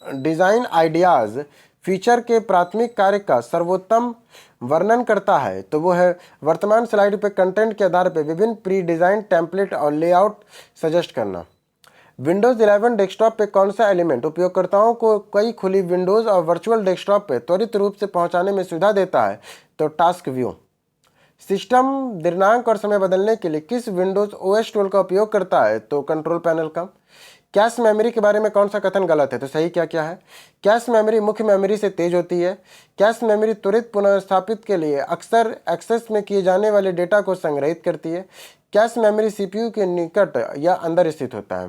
डिजाइन आइडियाज फीचर के प्राथमिक कार्य का सर्वोत्तम वर्णन करता है, तो वो है वर्तमान स्लाइड पे कंटेंट के आधार पर विभिन्न प्री डिजाइन टेम्पलेट और लेआउट सजेस्ट करना। विंडोज 11 डेस्कटॉप पे कौन सा एलिमेंट उपयोगकर्ताओं को कई खुली विंडोज और वर्चुअल डेस्कटॉप पे त्वरित रूप से पहुंचाने में सुविधा देता है, तो टास्क व्यू। सिस्टम दिनांक और समय बदलने के लिए किस विंडोज OS टूल का उपयोग करता है, तो कंट्रोल पैनल का। कैश मेमोरी के बारे में कौन सा कथन गलत है, तो सही क्या क्या है। कैश मेमोरी मुख्य मेमोरी से तेज होती है। कैश मेमोरी त्वरित पुनर्स्थापित के लिए अक्सर एक्सेस में किए जाने वाले डेटा को संग्रहित करती है। कैश मेमोरी CPU के निकट या अंदर स्थित होता है।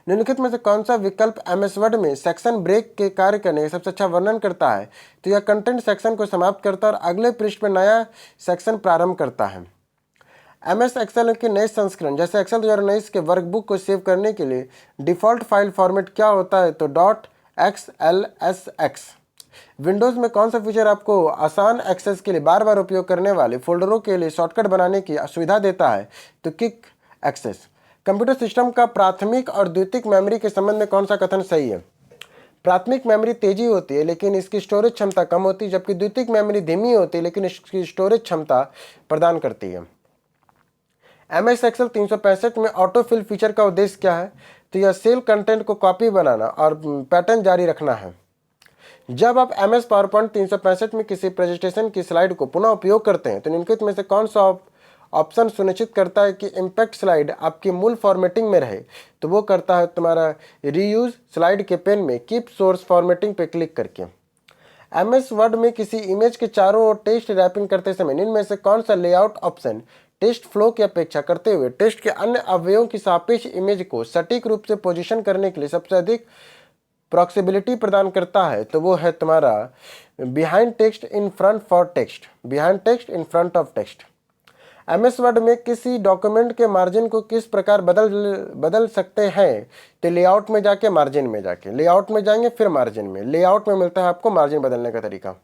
निम्नलिखित में से कौन सा विकल्प MS वर्ड में सेक्शन ब्रेक के कार्य करने का सबसे अच्छा वर्णन करता है, तो यह कंटेंट सेक्शन को समाप्त करता है और अगले पृष्ठ पर नया सेक्शन प्रारंभ करता है। MS एक्सेल के नए संस्करण जैसे एक्सेल 2019 के वर्कबुक को सेव करने के लिए डिफ़ॉल्ट फाइल फॉर्मेट क्या होता है, तो .xlsx। विंडोज़ में कौन सा फीचर आपको आसान एक्सेस के लिए बार बार उपयोग करने वाले फोल्डरों के लिए शॉर्टकट बनाने की सुविधा देता है, तो क्विक एक्सेस। कंप्यूटर सिस्टम का प्राथमिक और द्वितीयक मेमोरी के संबंध में कौन सा कथन सही है। प्राथमिक मेमोरी तेजी होती है लेकिन इसकी स्टोरेज क्षमता कम होती है, जबकि द्वितीयक मेमोरी धीमी होती है लेकिन इसकी स्टोरेज क्षमता प्रदान करती है। MS एक्सेल 365 में ऑटोफिल फीचर का उद्देश्य क्या है, तो यह सेल कंटेंट को कॉपी बनाना और पैटर्न जारी रखना है। जब आप MS पावरपॉइंट 365 में किसी प्रेजेंटेशन की स्लाइड को पुनः उपयोग करते हैं, तो निम्नलिखित में से कौन सा ऑप्शन सुनिश्चित करता है कि इम्पैक्ट स्लाइड आपकी मूल फॉर्मेटिंग में रहे, तो वो करता है तुम्हारा रीयूज स्लाइड के पेन में कीप सोर्स फॉर्मेटिंग पे क्लिक करके। MS वर्ड में किसी इमेज के चारों ओर टेक्स्ट रैपिंग करते समय इनमें से कौन सा लेआउट ऑप्शन टेक्स्ट फ्लो की अपेक्षा करते हुए टेक्स्ट के अन्य अवयवों की सापेक्ष इमेज को सटीक रूप से पोजीशन करने के लिए सबसे अधिक प्रॉक्सिबिलिटी प्रदान करता है, तो वो है तुम्हारा behind text in front for text, behind text in front of text. MS word में किसी डॉक्यूमेंट के मार्जिन को किस प्रकार बदल सकते हैं, तो लेआउट में जाके मार्जिन में जाके, लेआउट में जाएंगे फिर मार्जिन में, लेआउट में मिलता है आपको मार्जिन बदलने का तरीका।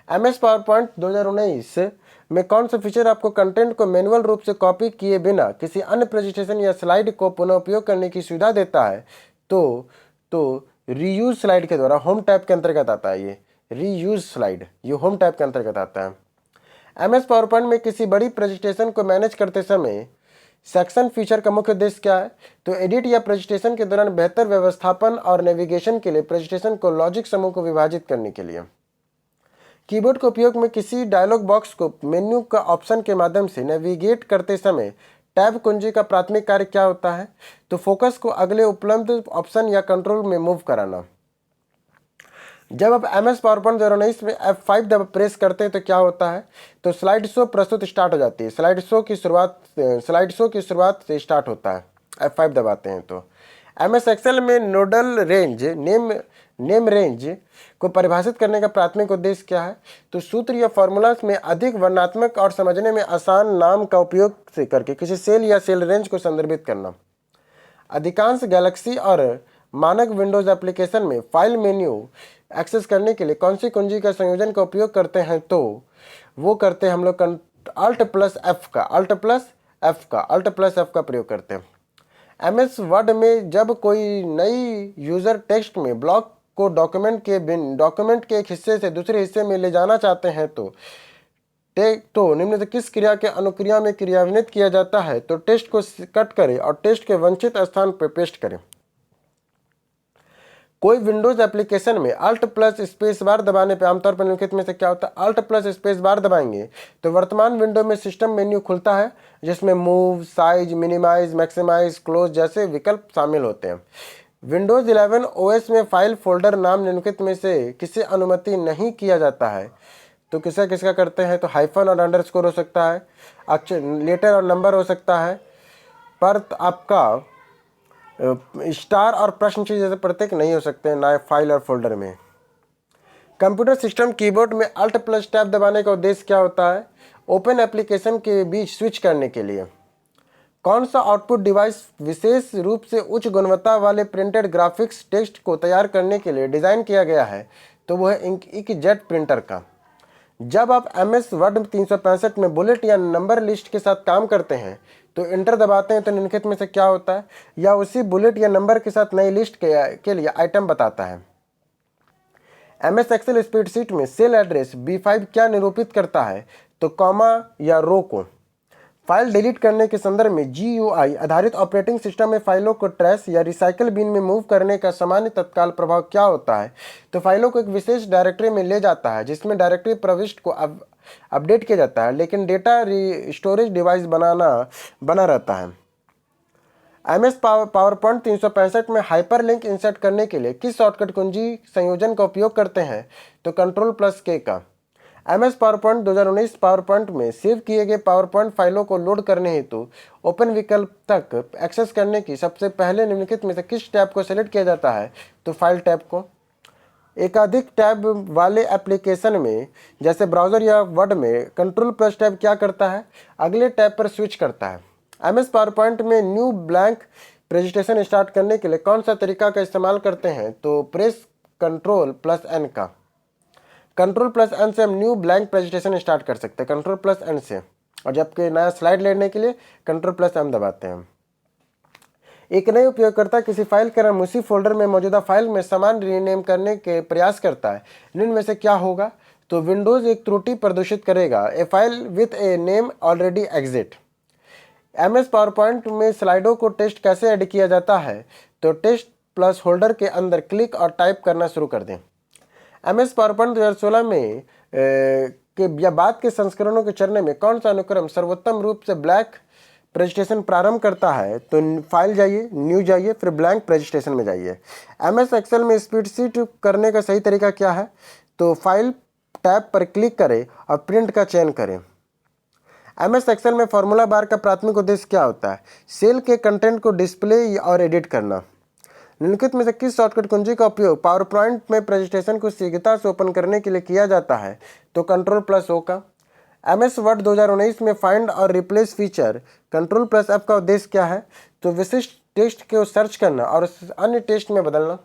MS पावरपॉइंट 2019 में कौन सा फीचर आपको कंटेंट को मैनुअल रूप से कॉपी किए बिना किसी अन्य प्रेजेंटेशन या स्लाइड को पुनः उपयोग करने की सुविधा देता है? तो रीयूज स्लाइड के द्वारा होम टैब के अंतर्गत आता है। ये रीयूज स्लाइड ये होम टैब के अंतर्गत आता है। एमएस पावर पॉइंट में किसी बड़ी प्रेजेंटेशन को मैनेज करते समय सेक्शन फीचर का मुख्य उद्देश्य क्या है? तो एडिट या प्रेजेंटेशन के दौरान बेहतर व्यवस्थापन और नेविगेशन के लिए प्रेजेंटेशन को लॉजिक समूह को विभाजित करने के लिए कीबोर्ड के उपयोग में किसी डायलॉग बॉक्स को मेन्यू का ऑप्शन के माध्यम से नेविगेट करते समय टैब कुंजी का प्राथमिक कार्य क्या होता है? तो फोकस को अगले उपलब्ध ऑप्शन या कंट्रोल में मूव कराना। जब आप MS पावरपॉइंट 2019 में F5 दबा प्रेस करते हैं तो क्या होता है? तो स्लाइड शो प्रस्तुत स्टार्ट हो जाती है। स्लाइड शो की शुरुआत से स्टार्ट होता है। F5 दबाते हैं तो MS एक्सेल में नोडल रेंज नेम रेंज को परिभाषित करने का प्राथमिक उद्देश्य क्या है? तो सूत्र या फॉर्मूलाज में अधिक वर्णनात्मक और समझने में आसान नाम का उपयोग से करके किसी सेल या सेल रेंज को संदर्भित करना। अधिकांश गैलेक्सी और मानक विंडोज एप्लीकेशन में फाइल मेन्यू एक्सेस करने के लिए कौन सी कुंजी का संयोजन का उपयोग करते हैं? तो वो करते हैं हम लोग Alt प्लस F का प्रयोग करते हैं। MS वर्ड में जब कोई नई यूजर टेक्स्ट में ब्लॉक को डॉक्यूमेंट के एक हिस्से से दूसरे हिस्से में ले जाना चाहते हैं तो निम्न से किस क्रिया के अनुक्रिया में क्रियान्वित किया जाता है? तो टेक्स्ट को कट करें और टेक्स्ट के वंचित स्थान पर पेस्ट करें। कोई विंडोज एप्लीकेशन में Alt प्लस स्पेस बार दबाने पर आमतौर पर निम्नलिखित में से क्या होता है? Alt प्लस स्पेस बार दबाएंगे तो वर्तमान विंडो में सिस्टम मेन्यू खुलता है जिसमें move, size, minimize, maximize, close जैसे विकल्प शामिल होते हैं। विंडोज 11 OS में फाइल फोल्डर नाम निम्नलिखित में से किसे अनुमति नहीं किया जाता है? तो किसका करते हैं? तो हाइफन और अंडरस्कोर हो सकता है, अक्षर, लेटर और नंबर हो सकता है, पर आपका स्टार और प्रश्न चिन्ह जैसे प्रतीक नहीं हो सकते हैं ना फाइल और फोल्डर में। कंप्यूटर सिस्टम कीबोर्ड में Alt प्लस टैब दबाने का उद्देश्य क्या होता है? ओपन एप्लीकेशन के बीच स्विच करने के लिए। कौन सा आउटपुट डिवाइस विशेष रूप से उच्च गुणवत्ता वाले प्रिंटेड ग्राफिक्स टेक्स्ट को तैयार करने के लिए डिज़ाइन किया गया है? तो वह है इंकजेट प्रिंटर का। जब आप MS वर्ड 365 में बुलेट या नंबर लिस्ट के साथ काम करते हैं तो इंटर दबाते हैं तो निम्नलिखित में से क्या होता है? या उसी बुलेट या नंबर के साथ नई लिस्ट के लिए आइटम बताता है। MS एक्सेल स्प्रेडशीट में सेल एड्रेस B5 क्या निरूपित करता है? तो कॉमा या रो को। फाइल डिलीट करने के संदर्भ में GUI आधारित ऑपरेटिंग सिस्टम में फाइलों को ट्रैश या रिसाइकल बिन में मूव करने का सामान्य तत्काल प्रभाव क्या होता है? तो फाइलों को एक विशेष डायरेक्टरी में ले जाता है जिसमें डायरेक्टरी प्रविष्टि को अपडेट किया जाता है लेकिन डेटा स्टोरेज डिवाइस बना रहता है। MS पावरपॉइंट 365 में हाइपरलिंक इंसर्ट करने के लिए किस शॉर्टकट कुंजी संयोजन का उपयोग करते हैं? तो Ctrl+K का। MS पावरपॉइंट 2019 पावरपॉइंट में सेव किए गए पावरपॉइंट फाइलों को लोड करने हेतु ओपन विकल्प तक एक्सेस करने की सबसे पहले निम्नलिखित में से किस टैब को सेलेक्ट किया जाता है? तो फाइल टैब को। एकाधिक टैब वाले एप्लीकेशन में जैसे ब्राउज़र या वर्ड में Ctrl+ टैब क्या करता है? अगले टैब पर स्विच करता है। MS पावरपॉइंट में न्यू ब्लैंक प्रेजेंटेशन स्टार्ट करने के लिए कौन सा तरीका का इस्तेमाल करते हैं? तो प्रेस Ctrl+N का। Ctrl+N से हम न्यू ब्लैंक प्रेजेंटेशन स्टार्ट कर सकते हैं Ctrl+N से, और जबकि नया स्लाइड लेने के लिए Ctrl+M दबाते हैं। एक नए उपयोगकर्ता किसी फाइल का नाम उसी फोल्डर में मौजूदा फाइल में समान रीनेम करने के प्रयास करता है, निम्न में से क्या होगा? तो विंडोज़ एक त्रुटि प्रदर्शित करेगा, a file with a name already exist. MS PowerPoint में स्लाइडों को टेक्स्ट कैसे ऐड किया जाता है? तो टेक्स्ट प्लस होल्डर के अंदर क्लिक और टाइप करना शुरू कर दें। MS पावरपॉइंट 2016 में के या बाद के संस्करणों के चरण में कौन सा अनुक्रम सर्वोत्तम रूप से ब्लैंक प्रेजेंटेशन प्रारंभ करता है? तो फाइल जाइए, न्यू जाइए, फिर ब्लैंक प्रेजेंटेशन में जाइए। MS एक्सेल में स्प्रेडशीट करने का सही तरीका क्या है? तो फाइल टैब पर क्लिक करें और प्रिंट का चयन करें। MS एक्सेल में फॉर्मूला बार का प्राथमिक उद्देश्य क्या होता है? सेल के कंटेंट को डिस्प्ले और एडिट करना। निम्नलिखित में से किस शॉर्टकट कुंजी का उपयोग पावरपॉइंट में प्रेजेंटेशन को शीघ्रता से ओपन करने के लिए किया जाता है? तो Ctrl+O का। MS वर्ड 2019 में फाइंड और रिप्लेस फीचर Ctrl+F का उद्देश्य क्या है? तो विशिष्ट टेक्स्ट को सर्च करना और अन्य टेक्स्ट में बदलना।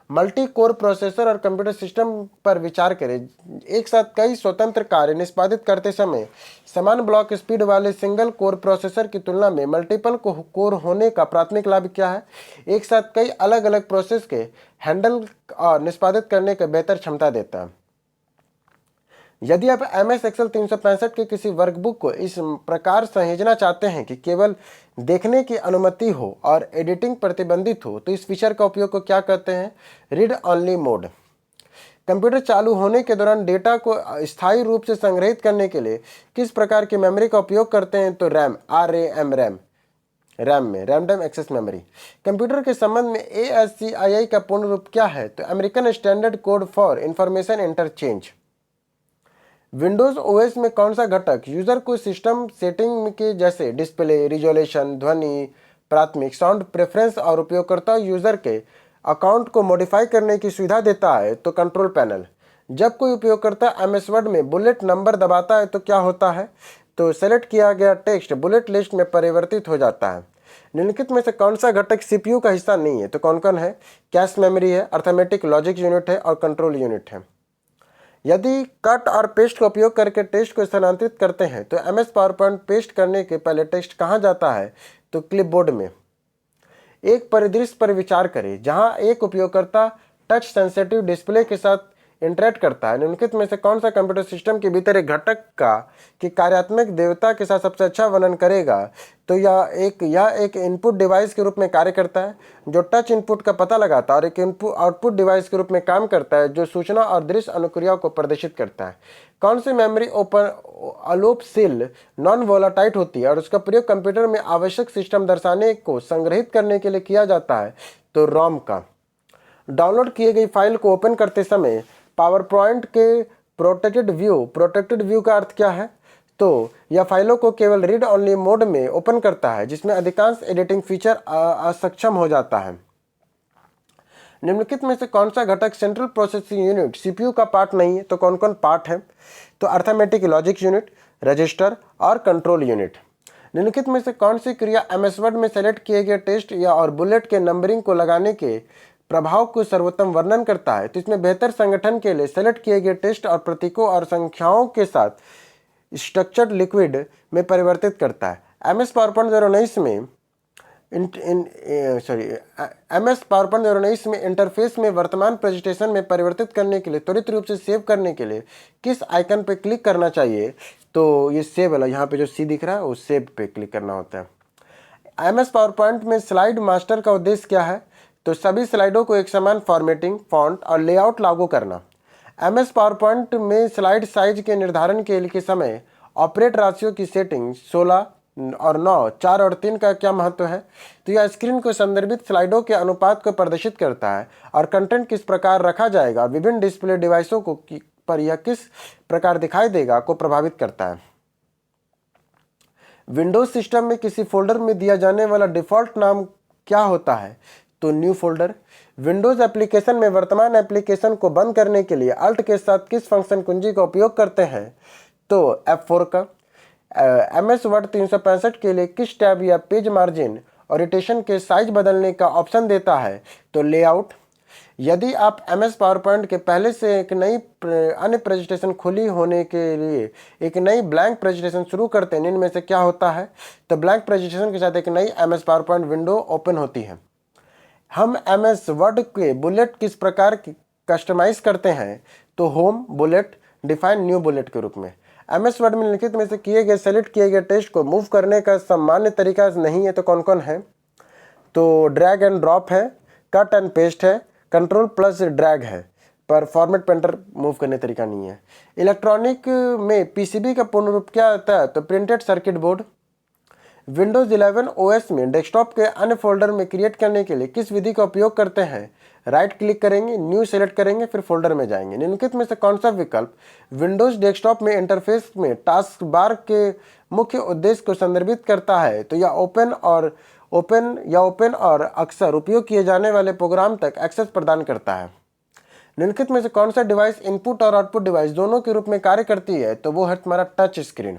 मल्टी कोर प्रोसेसर और कंप्यूटर सिस्टम पर विचार करें। एक साथ कई स्वतंत्र कार्य निष्पादित करते समय समान ब्लॉक स्पीड वाले सिंगल कोर प्रोसेसर की तुलना में मल्टीपल कोर होने का प्राथमिक लाभ क्या है? एक साथ कई अलग अलग प्रोसेस के हैंडल और निष्पादित करने की बेहतर क्षमता देता है। यदि आप MS Excel 365 के किसी वर्कबुक को इस प्रकार सहेजना चाहते हैं कि केवल देखने की अनुमति हो और एडिटिंग प्रतिबंधित हो, तो इस फीचर का उपयोग को क्या कहते हैं? Read only mode. कंप्यूटर चालू होने के दौरान डेटा को स्थायी रूप से संग्रहित करने के लिए किस प्रकार की मेमोरी का उपयोग करते हैं? तो रैम, रैम में रैंडम एक्सेस मेमोरी। कंप्यूटर के संबंध में ASCII का पूर्ण रूप क्या है? तो American standard code for information interchange. Windows OS में कौन सा घटक यूजर को सिस्टम सेटिंग के जैसे डिस्प्ले, रिजोल्यूशन, ध्वनि, प्राथमिक साउंड प्रेफरेंस और उपयोगकर्ता यूजर के अकाउंट को मॉडिफाई करने की सुविधा देता है? तो कंट्रोल पैनल। जब कोई उपयोगकर्ता MS वर्ड में बुलेट नंबर दबाता है तो क्या होता है? तो सेलेक्ट किया गया टेक्स्ट बुलेट लिस्ट में परिवर्तित हो जाता है। निम्नलिखित में से कौन सा घटक CPU का हिस्सा नहीं है? तो कौन कौन है? कैश मेमोरी है, अर्थमेटिक लॉजिक यूनिट है और कंट्रोल यूनिट है। यदि कट और पेस्ट का उपयोग करके टेक्स्ट को स्थानांतरित करते हैं तो MS पावरपॉइंट पेस्ट करने के पहले टेक्स्ट कहाँ जाता है? तो क्लिपबोर्ड में। एक परिदृश्य पर विचार करें जहां एक उपयोगकर्ता टच सेंसिटिव डिस्प्ले के साथ इंटरेक्ट करता है। निम्नलिखित में से कौन सा कंप्यूटर सिस्टम के भीतर एक घटक का कि कार्यात्मक देवता के साथ सबसे अच्छा वर्णन करेगा? तो यह एक इनपुट डिवाइस के रूप में कार्य करता है जो टच इनपुट का पता लगाता है और एक इनपुट आउटपुट डिवाइस के रूप में काम करता है जो सूचना और दृश्य अनुक्रियाओं को प्रदर्शित करता है। कौन सी मेमोरी ओपन अलोपशील नॉन वोलाटाइल होती है और उसका प्रयोग कंप्यूटर में आवश्यक सिस्टम दर्शाने को संग्रहित करने के लिए किया जाता है? तो रोम का। डाउनलोड किए गई फाइल को ओपन करते समय पावर पॉइंट के प्रोटेक्टेड व्यू का अर्थ क्या है? तो यह फाइलों को केवल रीड ओनली मोड में ओपन करता है जिसमें अधिकांश एडिटिंग फीचर असक्षम हो जाता है। निम्नलिखित में से कौन सा घटक सेंट्रल प्रोसेसिंग यूनिट CPU का पार्ट नहीं है? तो कौन कौन पार्ट है? तो अर्थमेटिक लॉजिक यूनिट, रजिस्टर और कंट्रोल यूनिट। निम्नलिखित में से कौन सी क्रिया MS वर्ड में सेलेक्ट किए गए टेक्स्ट या और बुलेट के नंबरिंग को लगाने के प्रभाव को सर्वोत्तम वर्णन करता है? तो इसमें बेहतर संगठन के लिए सेलेक्ट किए गए टेक्स्ट और प्रतीकों और संख्याओं के साथ स्ट्रक्चर्ड लिक्विड में परिवर्तित करता है। MS पावरपॉइंट 2019 में इंटरफेस में वर्तमान प्रेजेंटेशन में परिवर्तित करने के लिए त्वरित रूप से सेव करने के लिए किस आइकन पर क्लिक करना चाहिए? तो ये सेव वाला, यहाँ पे जो C दिख रहा है वो सेव पे क्लिक करना होता है। MS पावरपॉइंट में स्लाइड मास्टर का उद्देश्य क्या है? तो सभी स्लाइडों को एक समान फॉर्मेटिंग, फॉन्ट और लेआउट लागू करना। MS पावरपॉइंट में स्लाइड साइज के निर्धारण के समय ऑपरेट राशियों की सेटिंग 16 और 9, 4 और 3 का क्या महत्व है? तो यह स्क्रीन को संदर्भित स्लाइडों के अनुपात को प्रदर्शित करता है और कंटेंट किस प्रकार रखा जाएगा, विभिन्न डिस्प्ले डिवाइसों को पर यह किस प्रकार दिखाई देगा को प्रभावित करता है। विंडोज सिस्टम में किसी फोल्डर में दिया जाने वाला डिफॉल्ट नाम क्या होता है? तो न्यू फोल्डर। विंडोज एप्लीकेशन में वर्तमान एप्लीकेशन को बंद करने के लिए अल्ट के साथ किस फंक्शन कुंजी का उपयोग करते हैं? तो F4 का। MS वर्ड 365 के लिए किस टैब या पेज मार्जिन और रोटेशन के साइज बदलने का ऑप्शन देता है? तो लेआउट। यदि आप MS पावरपॉइंट के पहले से एक नई अन्य प्रेजेंटेशन खुली होने के लिए एक नई ब्लैंक प्रेजेंटेशन शुरू करते हैं, इनमें से क्या होता है? तो ब्लैंक प्रेजेंटेशन के साथ एक नई MS पावरपॉइंट विंडो ओपन होती है। हम MS वर्ड के बुलेट किस प्रकार कस्टमाइज करते हैं? तो home, bullet, define, new bullet के रूप में। MS वर्ड में लिखित में से किए गए सेलेक्ट किए गए टेक्स्ट को मूव करने का सामान्य तरीका नहीं है, तो कौन कौन है? तो ड्रैग एंड ड्रॉप है, कट एंड पेस्ट है, कंट्रोल प्लस ड्रैग है, पर फॉर्मेट पेंटर मूव करने तरीका नहीं है। इलेक्ट्रॉनिक में PCB का पूर्ण रूप क्या होता है? तो printed circuit board. Windows 11 OS में डेस्कटॉप के अन्य फोल्डर में क्रिएट करने के लिए किस विधि का उपयोग करते हैं? राइट क्लिक करेंगे, न्यू सेलेक्ट करेंगे, फिर फोल्डर में जाएंगे। निम्नलिखित में से कौन सा विकल्प विंडोज डेस्कटॉप में इंटरफेस में टास्क बार के मुख्य उद्देश्य को संदर्भित करता है? तो यह ओपन और अक्सर उपयोग किए जाने वाले प्रोग्राम तक एक्सेस प्रदान करता है। निम्नलिखित में से कौन सा डिवाइस इनपुट और आउटपुट डिवाइस दोनों के रूप में कार्य करती है? तो वो है तुम्हारा टच स्क्रीन।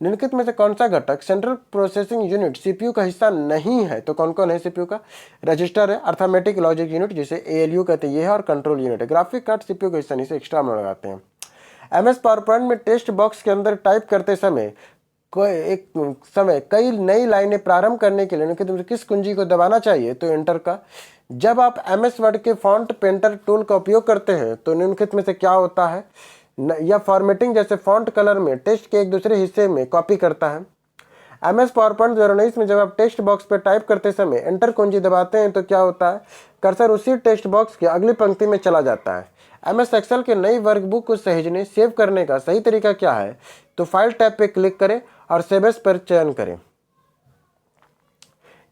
निम्नलिखित में से कौन सा घटक सेंट्रल प्रोसेसिंग यूनिट सीपीयू का हिस्सा नहीं है? तो कौन कौन है सीपीयू का? रजिस्टर है, अर्थमेटिक लॉजिक यूनिट जिसे एएलयू कहते हैं ये है, और कंट्रोल यूनिट है। ग्राफिक कार्ड सीपीयू का हिस्सा नहीं से एक्स्ट्रा में लगाते हैं। एमएस पावर पॉइंट में टेक्स्ट बॉक्स के अंदर टाइप करते समय कई नई लाइनें प्रारंभ करने के लिए निम्नलिखित किस कुंजी को दबाना चाहिए? तो एंटर का। जब आप एमएस वर्ड के फॉन्ट पेंटर टूल का उपयोग करते हैं तो निम्नलिखित में से क्या होता है? या फॉर्मेटिंग जैसे फॉन्ट कलर में टेक्स्ट के एक दूसरे हिस्से में कॉपी करता है। एमएस पावरपॉइंट 2019 में जब आप टेक्स्ट बॉक्स पर टाइप करते समय एंटर कुंजी दबाते हैं तो क्या होता है? कर्सर उसी टेक्स्ट बॉक्स की अगली पंक्ति में चला जाता है। एमएस एक्सेल के नई वर्कबुक को सहेजने सेव करने का सही तरीका क्या है? तो फाइल टैब पे क्लिक करें और सेव एज पर चयन करें।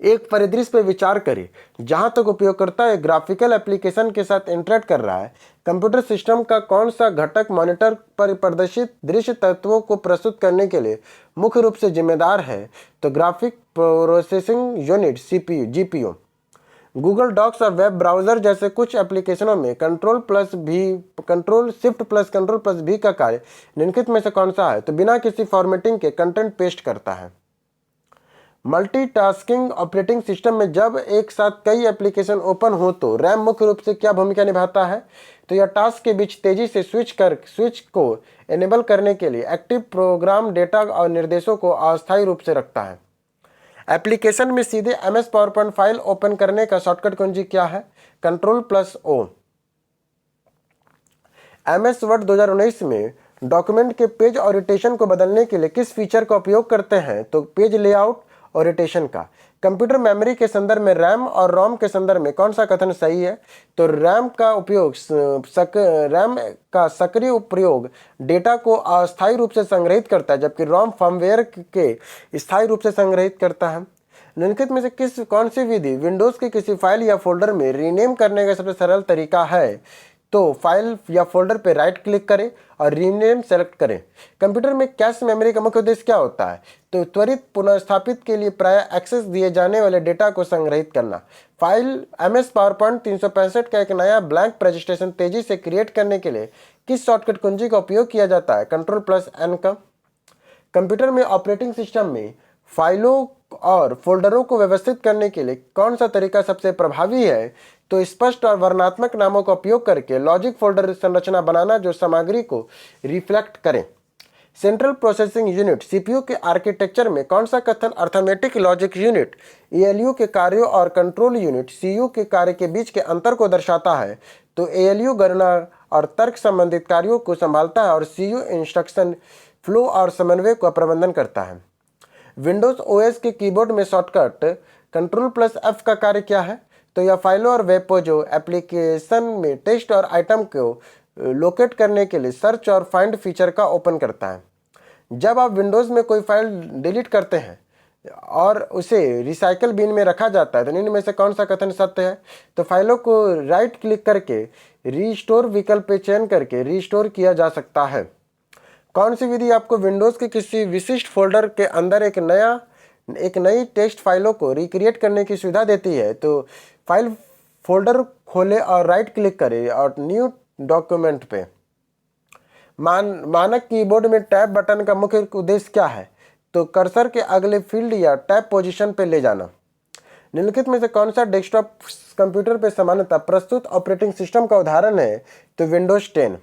एक परिदृश्य पर विचार करें जहां तक उपयोगकर्ता एक ग्राफिकल एप्लीकेशन के साथ इंटरेक्ट कर रहा है। कंप्यूटर सिस्टम का कौन सा घटक मॉनिटर पर प्रदर्शित दृश्य तत्वों को प्रस्तुत करने के लिए मुख्य रूप से जिम्मेदार है? तो graphic processing unit CPU GPU. Google Docs और वेब ब्राउज़र जैसे कुछ एप्लीकेशनों में control shift plus control plus भी का कार्य निम्नलिखित में से कौन सा है? तो बिना किसी फॉर्मेटिंग के कंटेंट पेस्ट करता है। मल्टीटास्किंग ऑपरेटिंग सिस्टम में जब एक साथ कई एप्लीकेशन ओपन हो तो रैम मुख्य रूप से क्या भूमिका निभाता है? तो यह टास्क के बीच तेजी से स्विच को एनेबल करने के लिए एक्टिव प्रोग्राम डेटा और निर्देशों को अस्थायी रूप से रखता है। एप्लीकेशन में सीधे एमएस पावरपॉइंट फाइल ओपन करने का शॉर्टकट कुंजी क्या है? कंट्रोल+O। एमएस वर्ड 2019 में डॉक्यूमेंट के पेज ओरिएंटेशन को बदलने के लिए किस फीचर का उपयोग करते हैं? तो पेज लेआउट ओरिएंटेशन का। कंप्यूटर मेमोरी के संदर्भ में रैम और रोम के संदर्भ में कौन सा कथन सही है? तो रैम का सक्रिय प्रयोग डेटा को अस्थायी रूप से संग्रहित करता है जबकि रोम फर्मवेयर के स्थायी रूप से संग्रहित करता है। निम्नलिखित में से कौन सी विधि विंडोज के किसी फाइल या फोल्डर में रीनेम करने का सबसे सरल तरीका है? तो फाइल या फोल्डर पर राइट क्लिक करें और रीनेम सेलेक्ट करें। कंप्यूटर में कैश मेमोरी का मुख्य उद्देश्य क्या होता है? तो त्वरित पुनर्स्थापित के लिए प्रायः एक्सेस दिए जाने वाले डेटा को संग्रहित करना। फाइल एमएस पावरपॉइंट 365 का एक नया ब्लैंक प्रेजेंटेशन तेजी से क्रिएट करने के लिए किस शॉर्टकट कुंजी का उपयोग किया जाता है? कंट्रोल+N का। कंप्यूटर में ऑपरेटिंग सिस्टम में फाइलों और फोल्डरों को व्यवस्थित करने के लिए कौन सा तरीका सबसे प्रभावी है? तो स्पष्ट और वर्णनात्मक नामों का उपयोग करके लॉजिक फोल्डर संरचना बनाना जो सामग्री को रिफ्लेक्ट करें। सेंट्रल प्रोसेसिंग यूनिट सीपीयू के आर्किटेक्चर में कौन सा कथन अर्थमेटिक लॉजिक यूनिट एएलयू के कार्यों और कंट्रोल यूनिट सीयू के कार्य के बीच के अंतर को दर्शाता है? तो एएलयू गणना और तर्क संबंधित कार्यों को संभालता है और सीयू इंस्ट्रक्शन फ्लो और समन्वय का प्रबंधन करता है। विंडोज ओएस के कीबोर्ड में शॉर्टकट कंट्रोल+F का कार्य क्या है? तो यह फाइलों और वेब पेजों एप्लीकेशन में टेक्स्ट और आइटम को लोकेट करने के लिए सर्च और फाइंड फीचर का ओपन करता है। जब आप विंडोज़ में कोई फाइल डिलीट करते हैं और उसे रिसाइकल बिन में रखा जाता है तो इनमें से कौन सा कथन सत्य है? तो फाइलों को राइट क्लिक करके रीस्टोर विकल्प पे चयन करके रीस्टोर किया जा सकता है। कौन सी विधि आपको विंडोज़ के किसी विशिष्ट फोल्डर के अंदर एक नई टेक्स्ट फाइलों को रिक्रिएट करने की सुविधा देती है? तो फाइल फोल्डर खोलें और राइट क्लिक करें और न्यू डॉक्यूमेंट पे। मानक कीबोर्ड में टैब बटन का मुख्य उद्देश्य क्या है? तो कर्सर के अगले फील्ड या टैब पोजीशन पे ले जाना। निम्नलिखित में से कौन सा डेस्कटॉप कंप्यूटर पे सामान्यतः प्रस्तुत ऑपरेटिंग सिस्टम का उदाहरण है? तो विंडोज 10।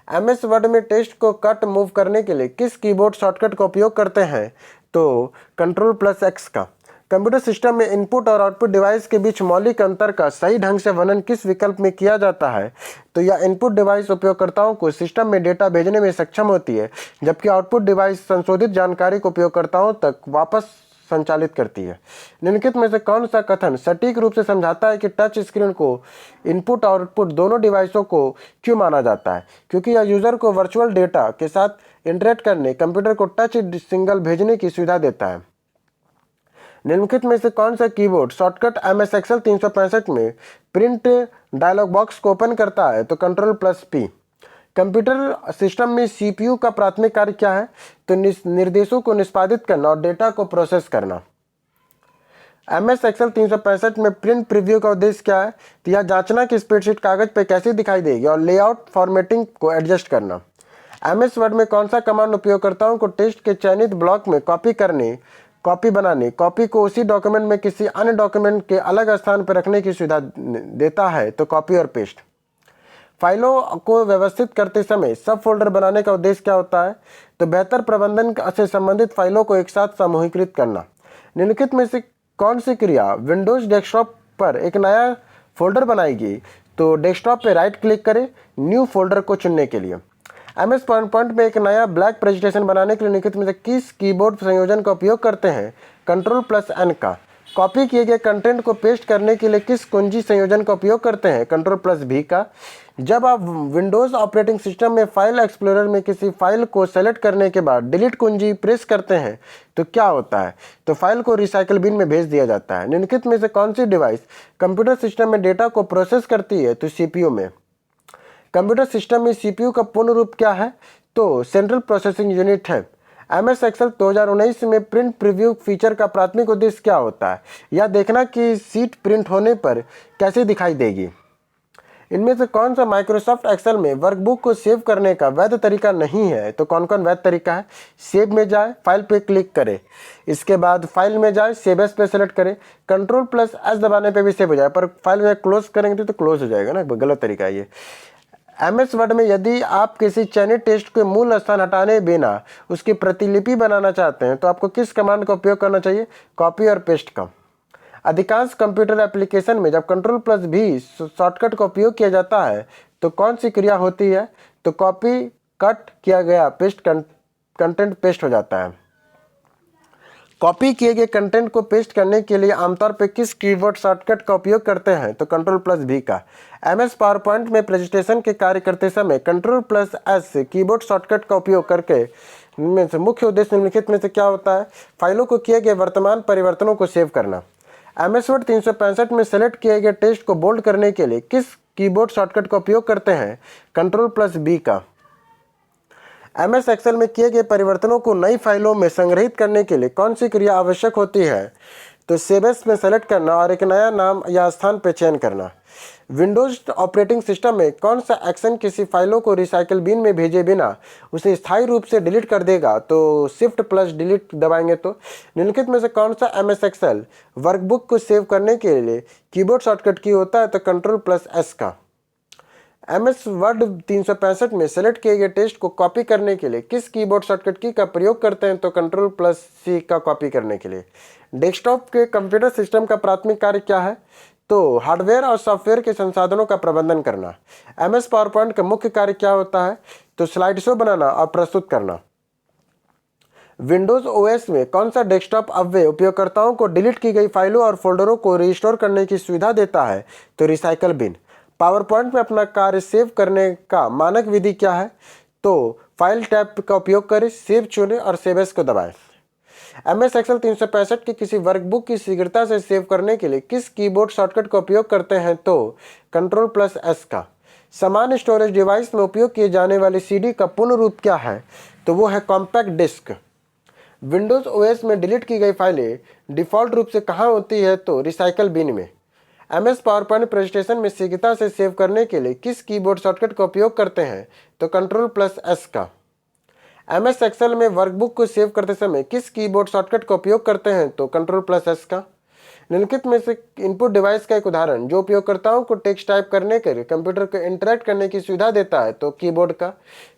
एमएस वर्ड में टेक्स्ट को कट मूव करने के लिए किस कीबोर्ड शॉर्टकट का उपयोग करते हैं? तो कंट्रोल+X का। कंप्यूटर सिस्टम में इनपुट और आउटपुट डिवाइस के बीच मौलिक अंतर का सही ढंग से वर्णन किस विकल्प में किया जाता है? तो यह इनपुट डिवाइस उपयोगकर्ताओं को सिस्टम में डेटा भेजने में सक्षम होती है जबकि आउटपुट डिवाइस संशोधित जानकारी को उपयोगकर्ताओं तक वापस संचालित करती है। निम्नलिखित में से कौन सा कथन सटीक रूप से समझाता है कि टच स्क्रीन को इनपुट और आउटपुट दोनों डिवाइसों को क्यों माना जाता है? क्योंकि यह यूजर को वर्चुअल डेटा के साथ इंटरेक्ट करने कंप्यूटर को टच सिग्नल भेजने की सुविधा देता है। निम्नलिखित में से कौन सा कीबोर्ड शॉर्टकट एमएस एक्सेल 365 में प्रिंट डायलॉग बॉक्स को ओपन करता है? तो कंट्रोल+P। कंप्यूटर सिस्टम में सीपीयू का प्राथमिक कार्य क्या है? तो निर्देशों को निष्पादित करना और डेटा को प्रोसेस करना। MS एक्सेल 365 में प्रिंट प्रीव्यू का उद्देश्य क्या है? तो यह जांचना कि स्प्रेडशीट कागज पे कैसी दिखाई देगी और लेआउट फॉर्मेटिंग को एडजस्ट करना। MS वर्ड में कौन सा कमांड उपयोगकर्ताओं को टेक्स्ट के चयनित ब्लॉक में कॉपी बनाने, कॉपी को उसी डॉक्यूमेंट में किसी अन्य डॉक्यूमेंट के अलग स्थान पर रखने की सुविधा देता है? तो कॉपी और पेस्ट। फाइलों को व्यवस्थित करते समय सब फोल्डर बनाने का उद्देश्य क्या होता है? तो बेहतर प्रबंधन से संबंधित फाइलों को एक साथ समूहीकृत करना। निम्नलिखित में से कौन सी क्रिया विंडोज डेस्कटॉप पर एक नया फोल्डर बनाएगी? तो डेस्कटॉप पे राइट क्लिक करें न्यू फोल्डर को चुनने के लिए। MS पावरपॉइंट में एक नया ब्लैक प्रेजेंटेशन बनाने के लिए निम्नलिखित में से किस कीबोर्ड संयोजन का उपयोग करते हैं? Ctrl+N का। कॉपी किए गए कंटेंट को पेस्ट करने के लिए किस कुंजी संयोजन का उपयोग करते हैं? Ctrl+V का। जब आप विंडोज ऑपरेटिंग सिस्टम में फाइल एक्सप्लोरर में किसी फाइल को सेलेक्ट करने के बाद डिलीट कुंजी प्रेस करते हैं तो क्या होता है? तो फाइल को रिसाइकल बिन में भेज दिया जाता है। निम्नलिखित में से कौन सी डिवाइस कंप्यूटर सिस्टम में डेटा को प्रोसेस करती है? तो CPU में। कंप्यूटर सिस्टम में CPU का पूर्ण रूप क्या है? तो सेंट्रल प्रोसेसिंग यूनिट है। MS एक्सेल 2019 में प्रिंट प्रीव्यू फीचर का प्राथमिक उद्देश्य क्या होता है? यह देखना कि सीट प्रिंट होने पर कैसे दिखाई देगी। इनमें से कौन सा माइक्रोसॉफ्ट एक्सेल में वर्कबुक को सेव करने का वैध तरीका नहीं है? तो कौन कौन वैध तरीका है? सेव में जाए, फाइल पे क्लिक करें, इसके बाद फाइल में जाए, सेव एज पे सेलेक्ट करें, Ctrl+S दबाने पे भी सेव हो जाए, पर फाइल में क्लोज करेंगे तो क्लोज हो जाएगा ना, गलत तरीका है ये। MS वर्ड में यदि आप किसी चयनित टेक्स्ट के मूल स्थान हटाने बिना उसकी प्रतिलिपि बनाना चाहते हैं तो आपको किस कमांड का उपयोग करना चाहिए? कॉपी और पेस्ट का। अधिकांश कंप्यूटर एप्लीकेशन में जब Ctrl+V शॉर्टकट का उपयोग किया जाता है तो कौन सी क्रिया होती है? तो कॉपी कट किया गया पेस्ट कंटेंट पेस्ट हो जाता है। कॉपी किए गए कंटेंट को पेस्ट करने के लिए आमतौर पर किस कीबोर्ड शॉर्टकट का उपयोग करते हैं? तो Ctrl+V का। MS पावरपॉइंट में प्रेजेंटेशन के कार्य करते समय Ctrl+S कीबोर्ड शॉर्टकट का उपयोग करके में से मुख्य उद्देश्य निम्नलिखित में से क्या होता है? फाइलों को किए गए वर्तमान परिवर्तनों को सेव करना। MS वर्ड 365 में सेलेक्ट किए गए टेक्स्ट को बोल्ड करने के लिए किस कीबोर्ड शॉर्टकट का उपयोग करते हैं? Ctrl+B का। MS एक्सेल में किए गए परिवर्तनों को नई फाइलों में संग्रहित करने के लिए कौन सी क्रिया आवश्यक होती है? तो सेव एज में सेलेक्ट करना और एक नया नाम या स्थान पर चयन करना। विंडोज ऑपरेटिंग सिस्टम में कौन सा एक्शन किसी फाइलों को रिसाइकल बिन में भेजे बिना उसे स्थायी रूप से डिलीट कर देगा? तो Shift+Delete दबाएंगे तो। निम्नलिखित में से कौन सा MS एक्सेल वर्कबुक को सेव करने के लिए कीबोर्ड शॉर्टकट की होता है? तो Ctrl+S का। MS वर्ड 365 में सेलेक्ट किए गए टेक्स्ट को कॉपी करने के लिए किस कीबोर्ड शॉर्टकट की का प्रयोग करते हैं? तो Ctrl+C का कॉपी करने के लिए। डेस्कटॉप के कंप्यूटर सिस्टम का प्राथमिक कार्य क्या है? तो हार्डवेयर और सॉफ्टवेयर के संसाधनों का प्रबंधन करना। MS पावरपॉइंट का मुख्य कार्य क्या होता है? तो स्लाइड शो बनाना और प्रस्तुत करना। विंडोज OS में कौन सा डेस्कटॉप अपव्यय उपयोगकर्ताओं को डिलीट की गई फाइलों और फोल्डरों को रिस्टोर करने की सुविधा देता है? तो रिसाइकल बिन। पावरपॉइंट में अपना कार्य सेव करने का मानक विधि क्या है? तो फाइल टैब का उपयोग करें, सेव चुनें और सेव एज को दबाएं। MS एक्सेल 365 की किसी वर्कबुक की शीघ्रता से सेव करने के लिए किस कीबोर्ड शॉर्टकट का उपयोग करते हैं? तो Ctrl+S का। समान स्टोरेज डिवाइस में उपयोग किए जाने वाली CD का पूर्ण रूप क्या है? तो वो है कॉम्पैक्ट डिस्क। विंडोज OS में डिलीट की गई फाइलें डिफ़ॉल्ट रूप से कहाँ होती है? तो रिसाइकल बिन में। MS पावरपॉइंट प्रेजेंटेशन में शीघ्रता से सेव करने के लिए किस कीबोर्ड शॉर्टकट का उपयोग करते हैं? तो Ctrl+S का। MS एक्सेल में वर्कबुक को सेव करते समय किस कीबोर्ड शॉर्टकट का उपयोग करते हैं? तो Ctrl+S का। निम्नलिखित में से इनपुट डिवाइस का एक उदाहरण जो उपयोगकर्ताओं को टेक्स्ट टाइप करने के लिए कंप्यूटर को इंटरैक्ट करने की सुविधा देता है? तो कीबोर्ड का।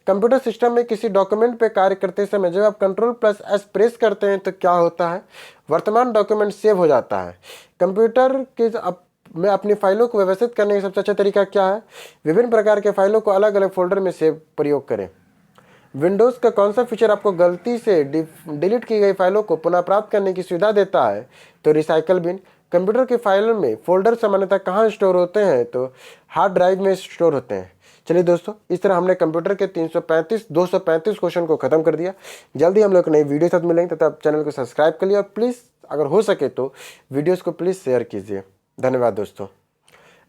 कंप्यूटर सिस्टम में किसी डॉक्यूमेंट पर कार्य करते समय जब आप Ctrl+S प्रेस करते हैं तो क्या होता है? वर्तमान डॉक्यूमेंट सेव हो जाता है। कंप्यूटर के में अपनी फाइलों को व्यवस्थित करने का सबसे अच्छा तरीका क्या है? विभिन्न प्रकार के फाइलों को अलग अलग फोल्डर में सेव प्रयोग करें। विंडोज़ का कौन सा फीचर आपको गलती से डिलीट की गई फाइलों को पुनः प्राप्त करने की सुविधा देता है? तो रिसाइकल बिन। कंप्यूटर की फाइलों में फोल्डर सामान्यतः कहाँ स्टोर होते हैं? तो हार्ड ड्राइव में स्टोर होते हैं। चलिए दोस्तों, इस तरह हमने कंप्यूटर के 235 क्वेश्चन को खत्म कर दिया। जल्दी हम लोग नई वीडियो साथ मिलेंगे, तब चैनल को सब्सक्राइब कर लिया और प्लीज़ अगर हो सके तो वीडियोज़ को प्लीज़ शेयर कीजिए। धन्यवाद दोस्तों,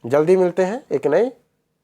जल्दी मिलते हैं एक नई